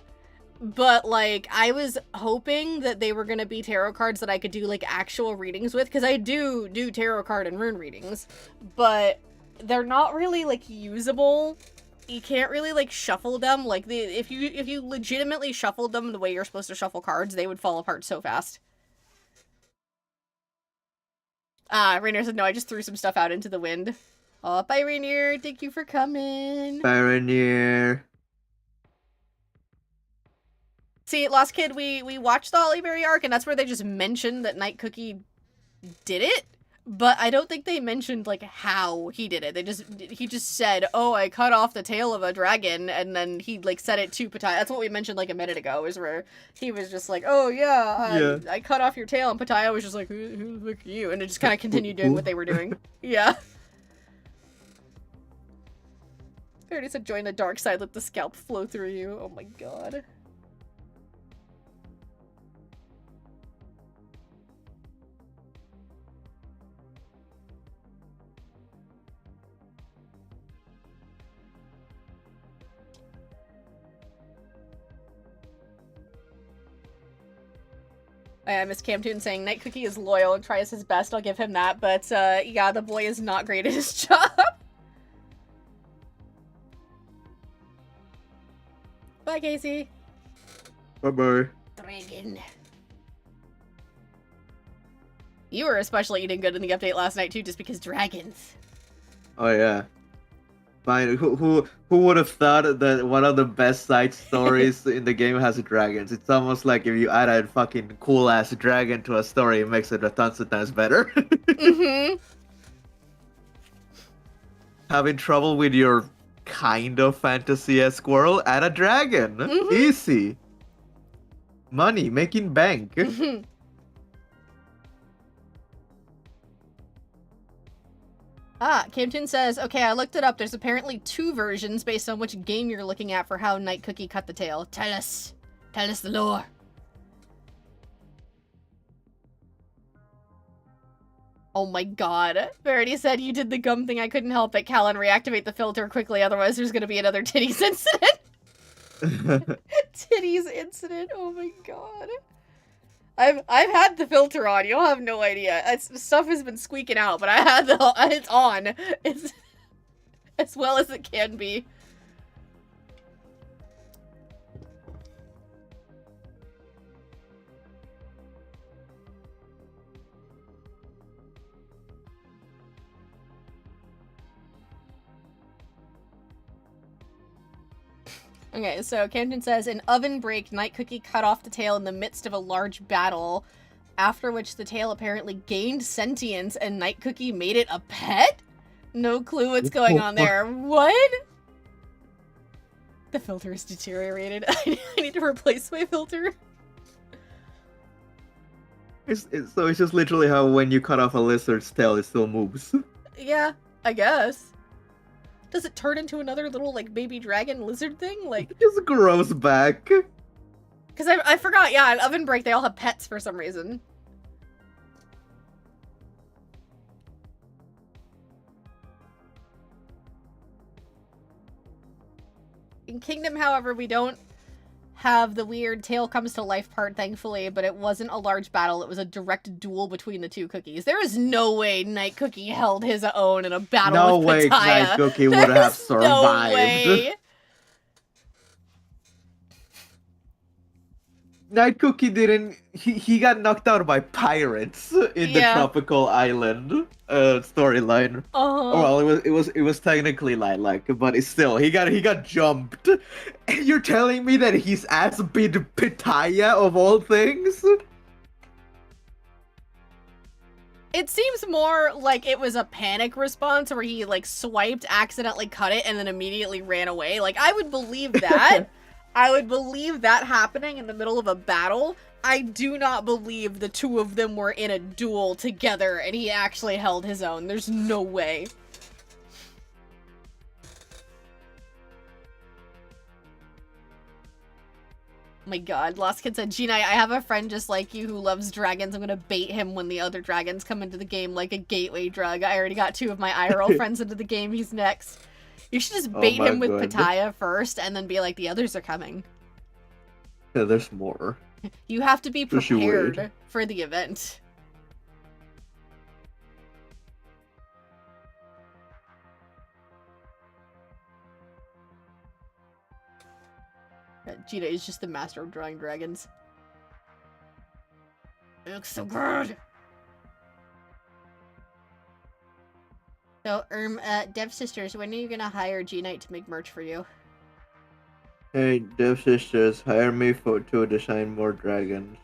But, like, I was hoping that they were going to be tarot cards that I could do, like, actual readings with. Because I do tarot card and rune readings. But they're not really, like, usable. You can't really, like, shuffle them. Like, if you legitimately shuffled them the way you're supposed to shuffle cards, they would fall apart so fast. Rainier said, no, I just threw some stuff out into the wind. Oh, bye, Rainier. Thank you for coming. Bye, Rainier. See, Lost Kid, we watched the Hollyberry arc, and that's where they just mentioned that Night Cookie did it, but I don't think they mentioned, like, how he did it. He just said, oh, I cut off the tail of a dragon, and then he, like, said it to Pattaya. That's what we mentioned, like, a minute ago, is where he was just like, oh, yeah, I cut off your tail, and Pattaya was just like, who the fuck are you? And it just kind of continued doing what they were doing. Yeah. I already said, join the dark side, let the scalp flow through you. Oh my god. I miss Camtoon saying Night Cookie is loyal and tries his best. I'll give him that. But, yeah, the boy is not great at his job. Bye, Casey. Bye-bye. Dragon. You were especially eating good in the update last night, too, just because dragons. Oh, yeah. Fine. Who would have thought that one of the best side stories in the game has dragons? It's almost like if you add a fucking cool-ass dragon to a story, it makes it a tons of times better. Mm-hmm. Having trouble with your kind of fantasy-esque world? Add a dragon. Mm-hmm. Easy. Money, making bank. Mm-hmm. Camtoon says, okay, I looked it up. There's apparently 2 versions based on which game you're looking at for how Night Cookie cut the tail. Tell us the lore. Oh my god. Verity said you did the gum thing, I couldn't help it. Callan, reactivate the filter quickly, otherwise there's gonna be another titties incident. Titties incident, oh my god. I've had the filter on. You'll have no idea. Stuff has been squeaking out, but I had it's on. It's as well as it can be. Okay, so Camden says, in Oven Break, Night Cookie cut off the tail in the midst of a large battle, after which the tail apparently gained sentience and Night Cookie made it a pet? No clue what's going on there. What? The filter is deteriorated. I need to replace my filter. So it's just literally how when you cut off a lizard's tail, it still moves. Yeah, I guess. Does it turn into another little, like, baby dragon lizard thing? Like, it just grows back. Because I forgot, yeah, in Oven Break, they all have pets for some reason. In Kingdom, however, we don't have the weird tail comes to life part, thankfully, but it wasn't a large battle. It was a direct duel between the 2 cookies. There is no way Night Cookie held his own in a battle with Pattaya. No way Night Cookie would have survived. No way. Night Cookie didn't. He got knocked out by pirates in the Yeah. tropical island storyline. Oh, well, it was technically like, but it's still he got jumped. And you're telling me that his ass beat Pitaya of all things? It seems more like it was a panic response where he like swiped, accidentally cut it, and then immediately ran away. Like, I would believe that. I would believe that happening in the middle of a battle. I do not believe the two of them were in a duel together and he actually held his own. There's no way. Oh my god, Lost Kid said, Gknight, I have a friend just like you who loves dragons. I'm gonna bait him when the other dragons come into the game like a gateway drug. I already got 2 of my IRL friends into the game. He's next. You should just bait him with Pitaya first and then be like, the others are coming. Yeah, there's more. You have to be prepared for the event. Gina is just the master of drawing dragons. It looks so good! So, Dev Sisters, when are you gonna hire Gknight to make merch for you? Hey, Dev Sisters, hire me to design more dragons.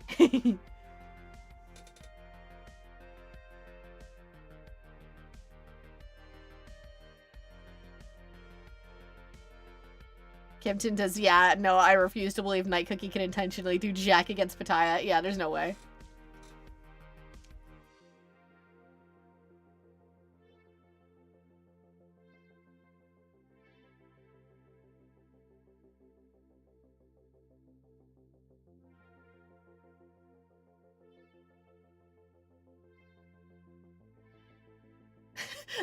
Kempton does, yeah, no, I refuse to believe Night Cookie can intentionally do Jack against Pitaya. Yeah, there's no way.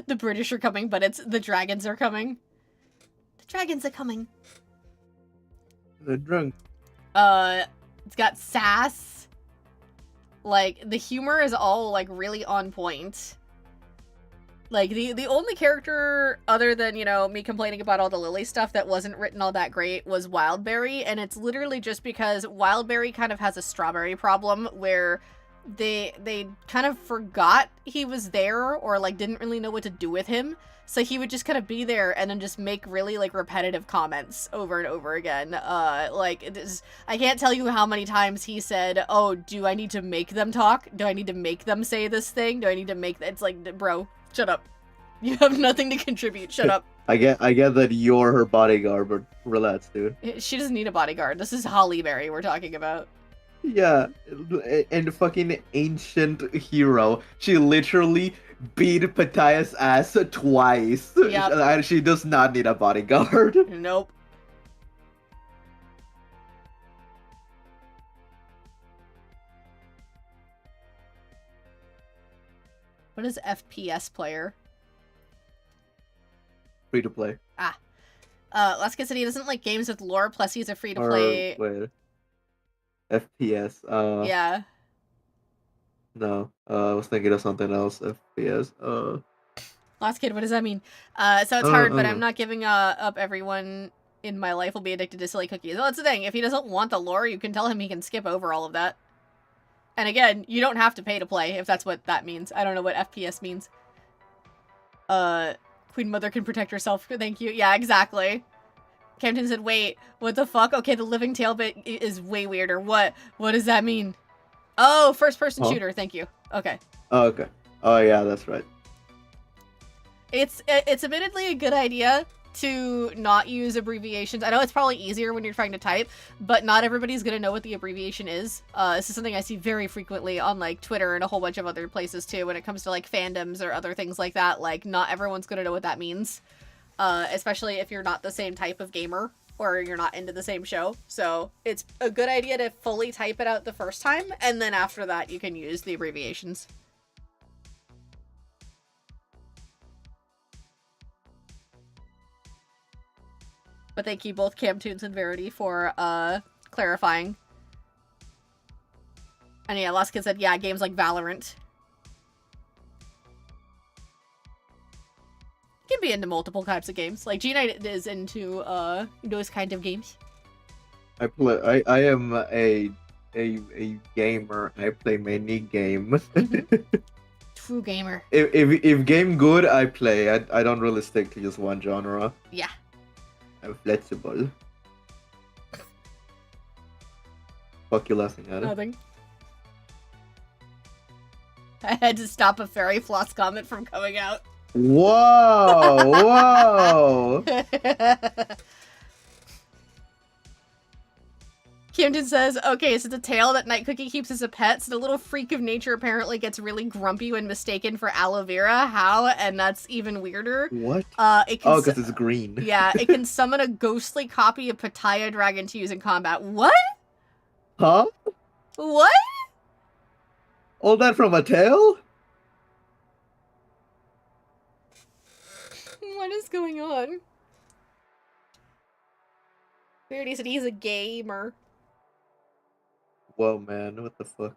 The British are coming, but it's the dragons are coming. The dragons are coming. They're drunk. It's got sass. Like, the humor is all, like, really on point. Like, the only character, other than, you know, me complaining about all the Lily stuff that wasn't written all that great, was Wildberry, and it's literally just because Wildberry kind of has a strawberry problem, where they kind of forgot he was there, or, like, didn't really know what to do with him, so he would just kind of be there and then just make really, like, repetitive comments over and over again. Like, I can't tell you how many times he said, oh, do I need to make them talk? Do I need to make them say this thing? Do I need to make... It's like, bro, shut up. You have nothing to contribute. Shut up. I get that you're her bodyguard, but relax, dude. She doesn't need a bodyguard. This is Hollyberry we're talking about. Yeah, and fucking ancient hero. She literally beat Pataya's ass twice. Yep. She does not need a bodyguard. Nope. What is FPS player? Free to play. Ah. Last Kid said he doesn't like games with lore, plus he's a free to play. Wait. FPS. Yeah. No. I was thinking of something else. FPS. Last Kid, what does that mean? So it's hard, but I'm not giving up. Everyone in my life will be addicted to silly cookies. Well, that's the thing. If he doesn't want the lore, you can tell him he can skip over all of that. And again, you don't have to pay to play, if that's what that means. I don't know what FPS means. Queen Mother can protect herself. Thank you. Yeah, exactly. Camden said, wait, what the fuck? Okay, the living tail bit is way weirder. What? What does that mean? Oh, first-person shooter. Thank you. Okay. Oh, okay. Oh, yeah, that's right. It's admittedly a good idea to not use abbreviations. I know it's probably easier when you're trying to type, but not everybody's gonna know what the abbreviation is. This is something I see very frequently on, like, Twitter and a whole bunch of other places, too, when it comes to, like, fandoms or other things like that. Like, not everyone's gonna know what that means. Especially if you're not the same type of gamer, or you're not into the same show. So, it's a good idea to fully type it out the first time, and then after that, you can use the abbreviations. But thank you both Camtoons and Verity for clarifying. And yeah, Lost Kid said, yeah, games like Valorant. You can be into multiple types of games. Like, Gknight is into those kind of games. I am a a gamer. I play many games. True gamer. If game good, I play. I don't really stick to just one genre. Yeah. I'm flexible. Fuck you laughing at it. Nothing. I had to stop a fairy floss comment from coming out. Whoa! Whoa! Camden says, okay, so the tail that Night Cookie keeps as a pet, so the little freak of nature apparently gets really grumpy when mistaken for aloe vera. How? And that's even weirder. What? It can because it's green. Yeah, it can summon a ghostly copy of Pattaya Dragon to use in combat. What? Huh? What? All that from a tail? What is going on? We already said he's a gamer. Whoa, man, what the fuck?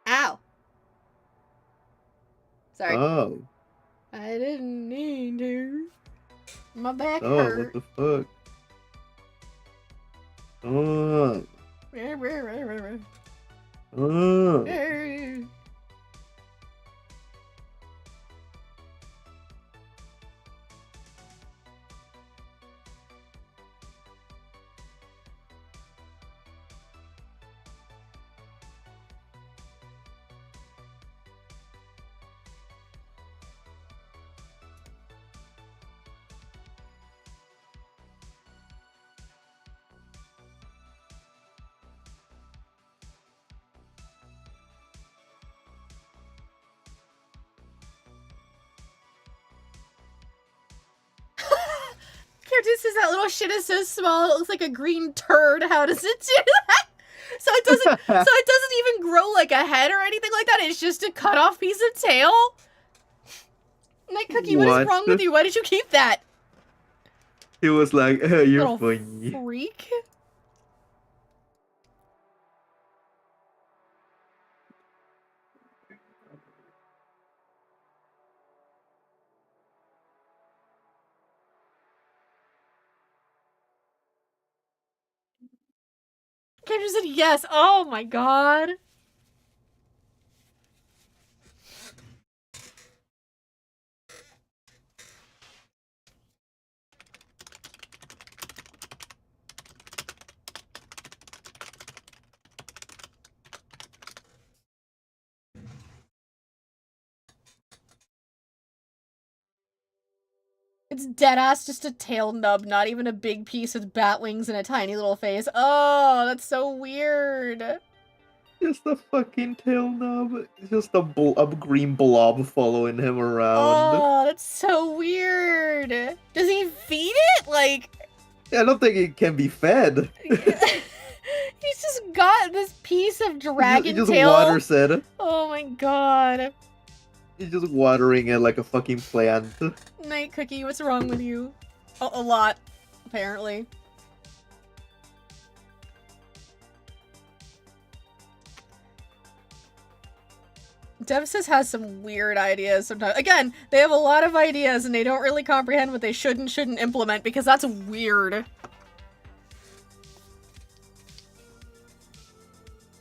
Ow. Sorry. Oh. I didn't mean to. My back Oh, hurt. what the fuck? Oh. Oh. Character says that little shit is so small it looks like a green turd. How does it do that? So it doesn't even grow like a head or anything like that. It's just a cut off piece of tail. Night Cookie, what is wrong with you? Why did you keep that? He was like, oh, you're Little funny. freak. Character said yes. Oh my god. It's deadass just a tail nub, not even a big piece with bat wings and a tiny little face. Oh, that's so weird. Just a fucking tail knob. Just a green blob following him around. Oh, that's so weird. Does he feed it? Like... I don't think it can be fed. He's just got this piece of dragon he just tail. waters it. Oh my god. He's just watering it like a fucking plant. Night Cookie, what's wrong with you? A lot, apparently. Devsis has some weird ideas sometimes. Again, they have a lot of ideas and they don't really comprehend what they should and shouldn't implement because that's weird.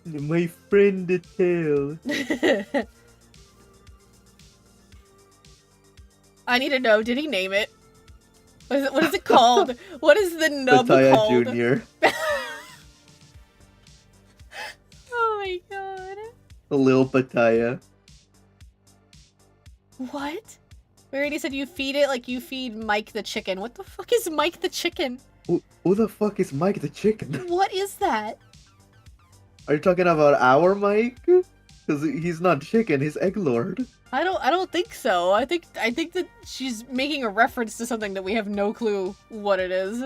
My friend the tail. I need to know, did he name it? What is it called? What is the nub Pattaya called? Junior. Oh my god. A little Pattaya. What? We already said you feed it like you feed Mike the chicken. What the fuck is Mike the chicken? Who the fuck is Mike the chicken? What is that? Are you talking about our Mike? Because he's not chicken, he's Egg Lord. I don't think so. I think that she's making a reference to something that we have no clue what it is.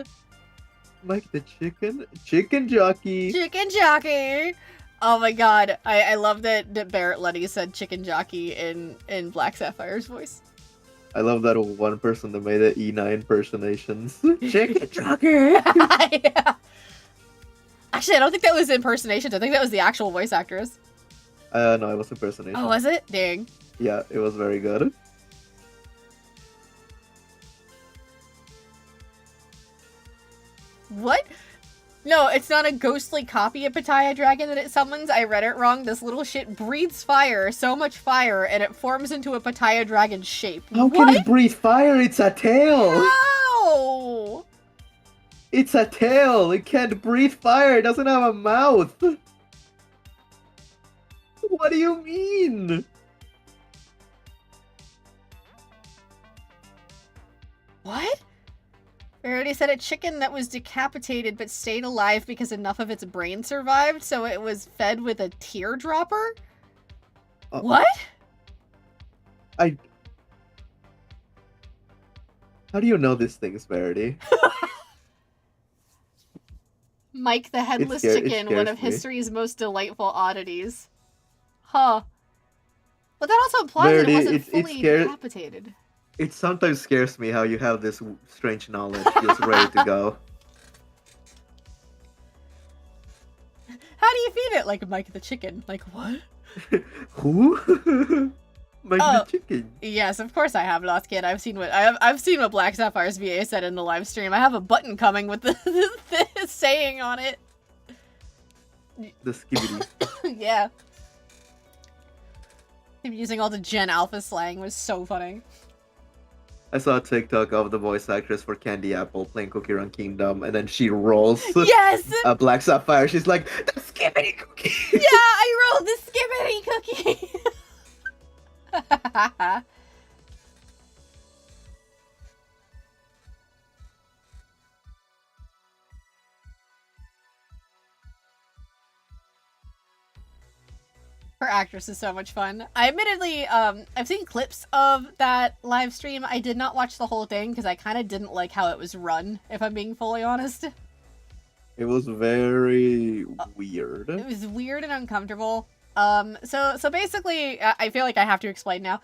Mike the chicken? Chicken jockey! Chicken jockey! Oh my god, I love that Barrett Letty said chicken jockey in Black Sapphire's voice. I love that one person that made it E9 impersonations. Chicken jockey! Yeah. Actually, I don't think that was impersonations. I think that was the actual voice actress. No, it was impersonation. Oh, was it? Dang. Yeah, it was very good. What? No, it's not a ghostly copy of Pattaya Dragon that it summons. I read it wrong. This little shit breathes fire, so much fire, and it forms into a Pattaya Dragon shape. How can it breathe fire? It's a tail! How? It's a tail! It can't breathe fire! It doesn't have a mouth! What do you mean? What? I already said a chicken that was decapitated but stayed alive because enough of its brain survived, so it was fed with a teardropper? What? How do you know these things, Verity? Mike the Headless Chicken, one of history's most delightful oddities. Huh. But that also implies Verity, that it wasn't fully decapitated. It sometimes scares me how you have this strange knowledge just ready to go. How do you feed it? Like Mike the Chicken. Like, what? Who? Mike the Chicken. Yes, of course I have, Lost Kid. I've seen what Black Sapphire's VA said in the live stream. I have a button coming with the saying on it. The skibbity. Yeah. Him using all the Gen Alpha slang was so funny. I saw a TikTok of the voice actress for Candy Apple playing Cookie Run Kingdom, and then she rolls yes! a Black Sapphire. She's like, the skibbity cookie! Yeah, I rolled the skibbity cookie! Her actress is so much fun. I admittedly, I've seen clips of that live stream. I did not watch the whole thing because I kind of didn't like how it was run, if I'm being fully honest. It was very weird. It was weird and uncomfortable. So basically, I feel like I have to explain now.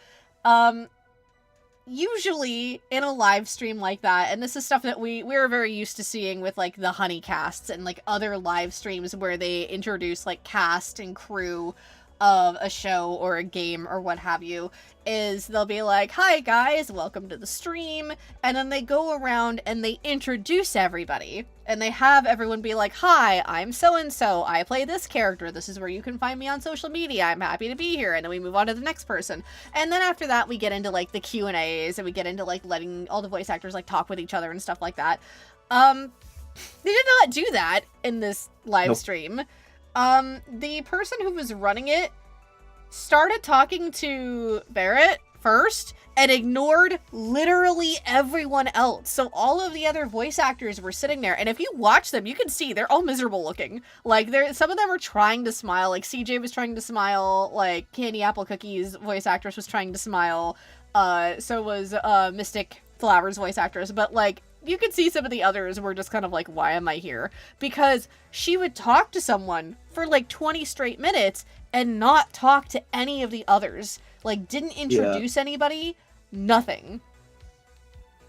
Usually in a live stream like that, and this is stuff that we're very used to seeing with like the honey casts and like other live streams where they introduce like cast and crew of a show or a game or what have you, is they'll be like, hi guys, welcome to the stream, and then they go around and they introduce everybody, and they have everyone be like, hi, I'm so-and-so, I play this character, this is where you can find me on social media, I'm happy to be here, and then we move on to the next person. And then after that, we get into like the Q&As, and we get into like letting all the voice actors like talk with each other and stuff like that. They did not do that in this live stream. The person who was running it started talking to Barrett first and ignored literally everyone else. So all of the other voice actors were sitting there, and if you watch them, you can see they're all miserable looking. Like, some of them were trying to smile. Like, CJ was trying to smile. Like, Candy Apple Cookie's voice actress was trying to smile. So was Mystic Flower's voice actress. But, like, you could see some of the others were just kind of like, why am I here? Because she would talk to someone for like 20 straight minutes and not talk to any of the others. Like, didn't introduce anybody, nothing.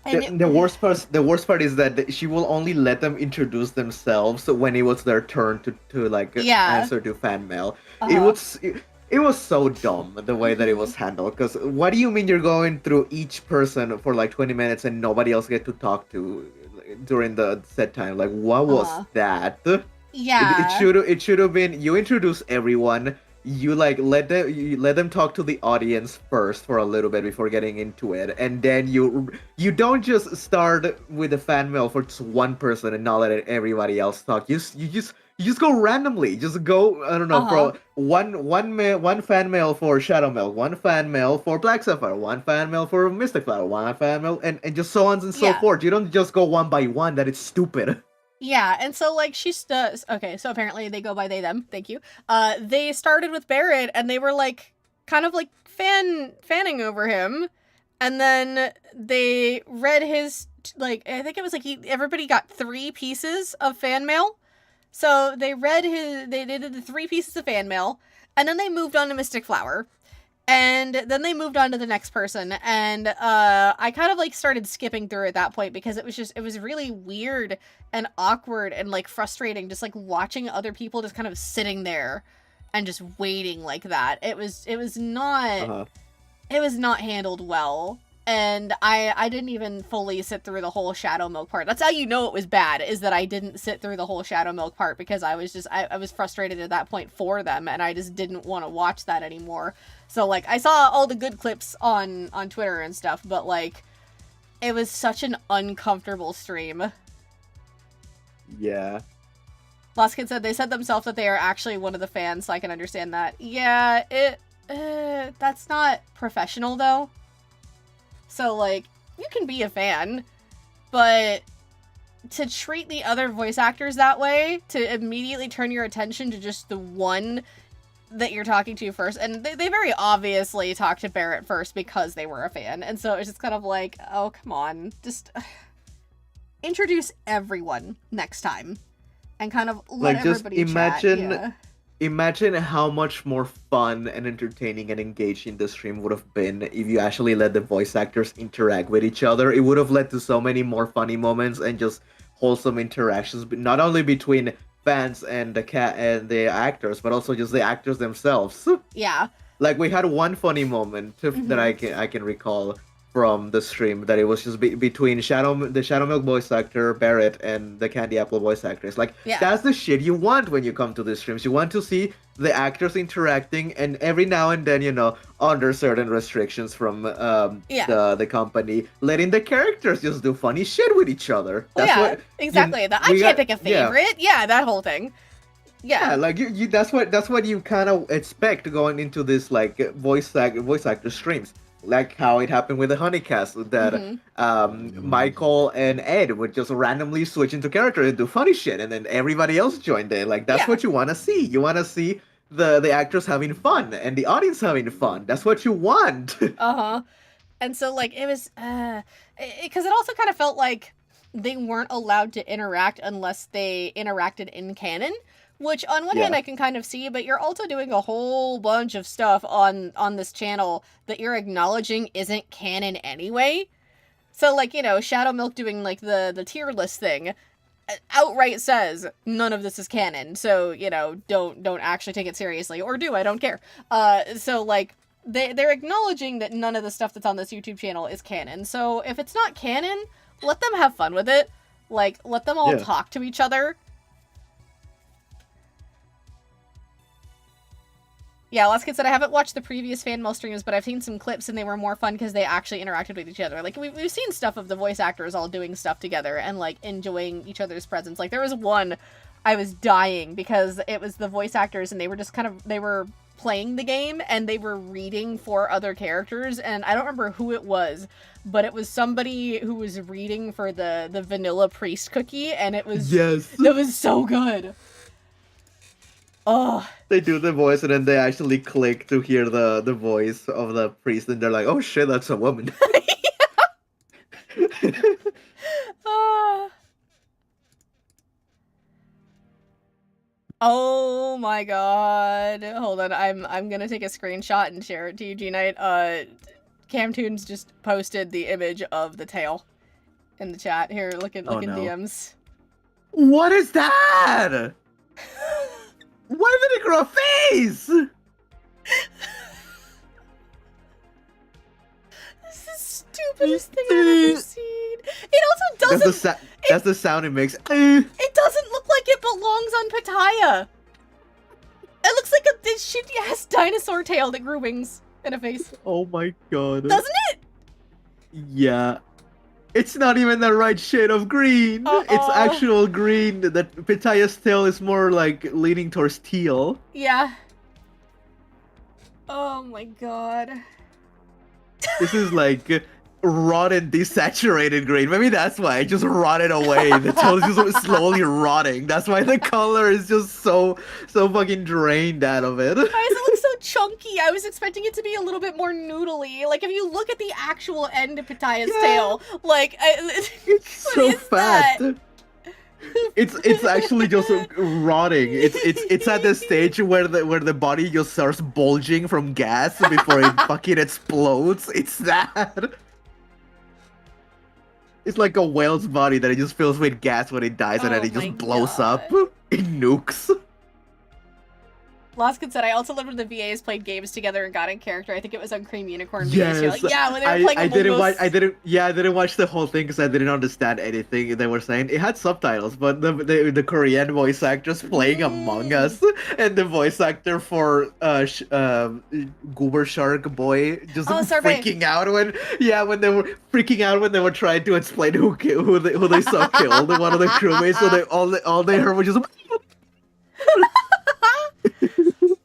And the worst part is that she will only let them introduce themselves when it was their turn to like answer to fan mail. It was so dumb the way that it was handled, because what do you mean you're going through each person for like 20 minutes and nobody else get to talk to during the set time? Like, what was that? Yeah. It should have been, you introduce everyone, you like let them talk to the audience first for a little bit before getting into it, and then you don't just start with a fan mail for just one person and not let everybody else talk. You just go randomly. Just go, I don't know, for one fan mail for Shadow Mail, one fan mail for Black Sapphire, one fan mail for Mystic Flower, one fan mail, and just so on and so forth. You don't just go one by one. That is stupid. Yeah, and so, like, okay, so apparently they go by they, them, thank you. They started with Barrett, and they were, like, kind of, like, fanning over him, and then they read his, like, I think it was, like, everybody got 3 pieces of fan mail. So they did the 3 pieces of fan mail, and then they moved on to Mystic Flower. And then they moved on to the next person, and I kind of like started skipping through at that point because it was really weird and awkward and like frustrating just like watching other people just kind of sitting there and just waiting like that. It was not handled well. And I didn't even fully sit through the whole Shadow Milk part. That's how you know it was bad, is that I didn't sit through the whole Shadow Milk part, because I was just, I was frustrated at that point for them, and I just didn't want to watch that anymore. So, like, I saw all the good clips on Twitter and stuff, but, like, it was such an uncomfortable stream. Yeah. Lost Kid said they said themselves that they are actually one of the fans, so I can understand that. Yeah, that's not professional, though. So, like, you can be a fan, but to treat the other voice actors that way, to immediately turn your attention to just the one that you're talking to first, and they very obviously talked to Barrett first because they were a fan, and so it's just kind of like, oh, come on, just introduce everyone next time, and kind of let Like, just everybody imagine, chat. Yeah. imagine how much more fun and entertaining and engaging the stream would have been if you actually let the voice actors interact with each other. It would have led to so many more funny moments and just wholesome interactions, but not only between fans and the actors, but also just the actors themselves. Yeah. Like, we had one funny moment that I can recall from the stream, that it was just between the Shadow Milk voice actor Barrett and the Candy Apple voice actress. Like, Yeah. that's the shit you want when you come to these streams. You want to see the actors interacting, and every now and then, you know, under certain restrictions from the company, letting the characters just do funny shit with each other. Well, That's yeah, what exactly. I can't pick a favorite. Yeah, that whole thing. Yeah, like you that's what you kind of expect going into this, like, voice actor streams, like how it happened with the Honeycast, that Michael and Ed would just randomly switch into character and do funny shit, and then everybody else joined in. Like, that's what you want to see. You want to see the actors having fun and the audience having fun. That's what you want. And so, like, it was because it also kind of felt like they weren't allowed to interact unless they interacted in canon. Which, on one hand, I can kind of see, but you're also doing a whole bunch of stuff on this channel that you're acknowledging isn't canon anyway. So, like, you know, Shadow Milk doing, like, the tier list thing outright says none of this is canon. So, you know, don't actually take it seriously. Or do, I don't care. So, like, they're acknowledging that none of the stuff that's on this YouTube channel is canon. So, if it's not canon, let them have fun with it. Like, let them all talk to each other. Yeah, Last Kid said, I haven't watched the previous fan mail streams, but I've seen some clips and they were more fun because they actually interacted with each other. Like, we've seen stuff of the voice actors all doing stuff together and, like, enjoying each other's presence. Like, there was one, I was dying because it was the voice actors and they were just they were playing the game and they were reading for other characters, and I don't remember who it was, but it was somebody who was reading for the Vanilla Priest cookie, and it was... Yes! It was so good! Oh, they do the voice and then they actually click to hear the voice of the priest, and they're like, oh shit, that's a woman. Oh my god. Hold on, I'm gonna take a screenshot and share it to you, Gknight. Camtoons just posted the image of the tail in the chat. Here, look in DMs. What is that? Why did it grow a face? This is the stupidest thing I've ever seen. It also doesn't... That's the sound it makes. It doesn't look like it belongs on Pattaya. It looks like a shitty-ass dinosaur tail that grew wings and a face. Oh my god. Doesn't it? Yeah. It's not even the right shade of green. It's actual green. That Pattaya's tail is more like leaning towards teal. Yeah. Oh my god. This is like rotten, desaturated green. Maybe that's why it just rotted away. The tail is just slowly rotting. That's why the color is just so fucking drained out of it. Why does it look so chunky? I was expecting it to be a little bit more noodly. Like, if you look at the actual end of Pattaya's tail, like, it's so fat. It's actually just rotting. It's at the stage where the body just starts bulging from gas before it fucking explodes. It's that. It's like a whale's body that it just fills with gas when it dies, and then it just blows up. It nukes. Laskin said, I also loved when the VAs played games together and got in character. I think it was on Cream Unicorn VAs. Yes, You're like, yeah, when they were playing Among Us. I didn't watch the whole thing because I didn't understand anything they were saying. It had subtitles, but the Korean voice actors playing Among Us and the voice actor for Goober Shark Boy just freaking out when they were freaking out when they were trying to explain who they saw killed one of the crewmates. So they all they heard was just.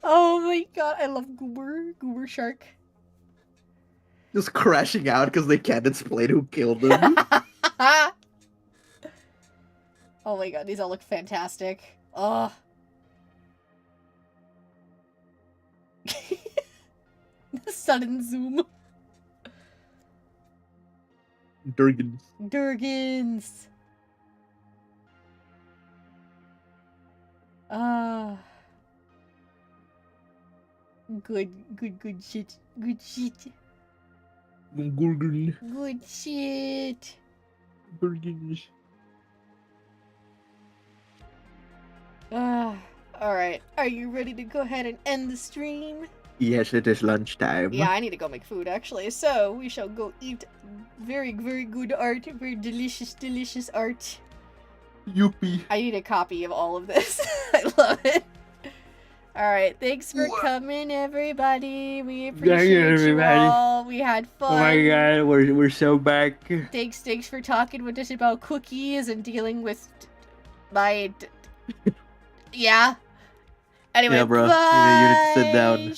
Oh my god, I love Goober Shark. Just crashing out because they can't explain who killed them. Oh my god, these all look fantastic. Oh. The sudden zoom. Durgans. Ah. Good shit. Good shit. Good shit. Alright. Are you ready to go ahead and end the stream? Yes, it is lunchtime. Yeah, I need to go make food actually. So we shall go eat very, very good art. Very delicious, delicious art. Youpie. I need a copy of all of this. I love it. Alright, thanks for coming, everybody. We appreciate you all. We had fun. Oh my god, we're so back. Thanks for talking with us about cookies and dealing with my... Yeah. Anyway, yeah, bro. bye. You need to sit down.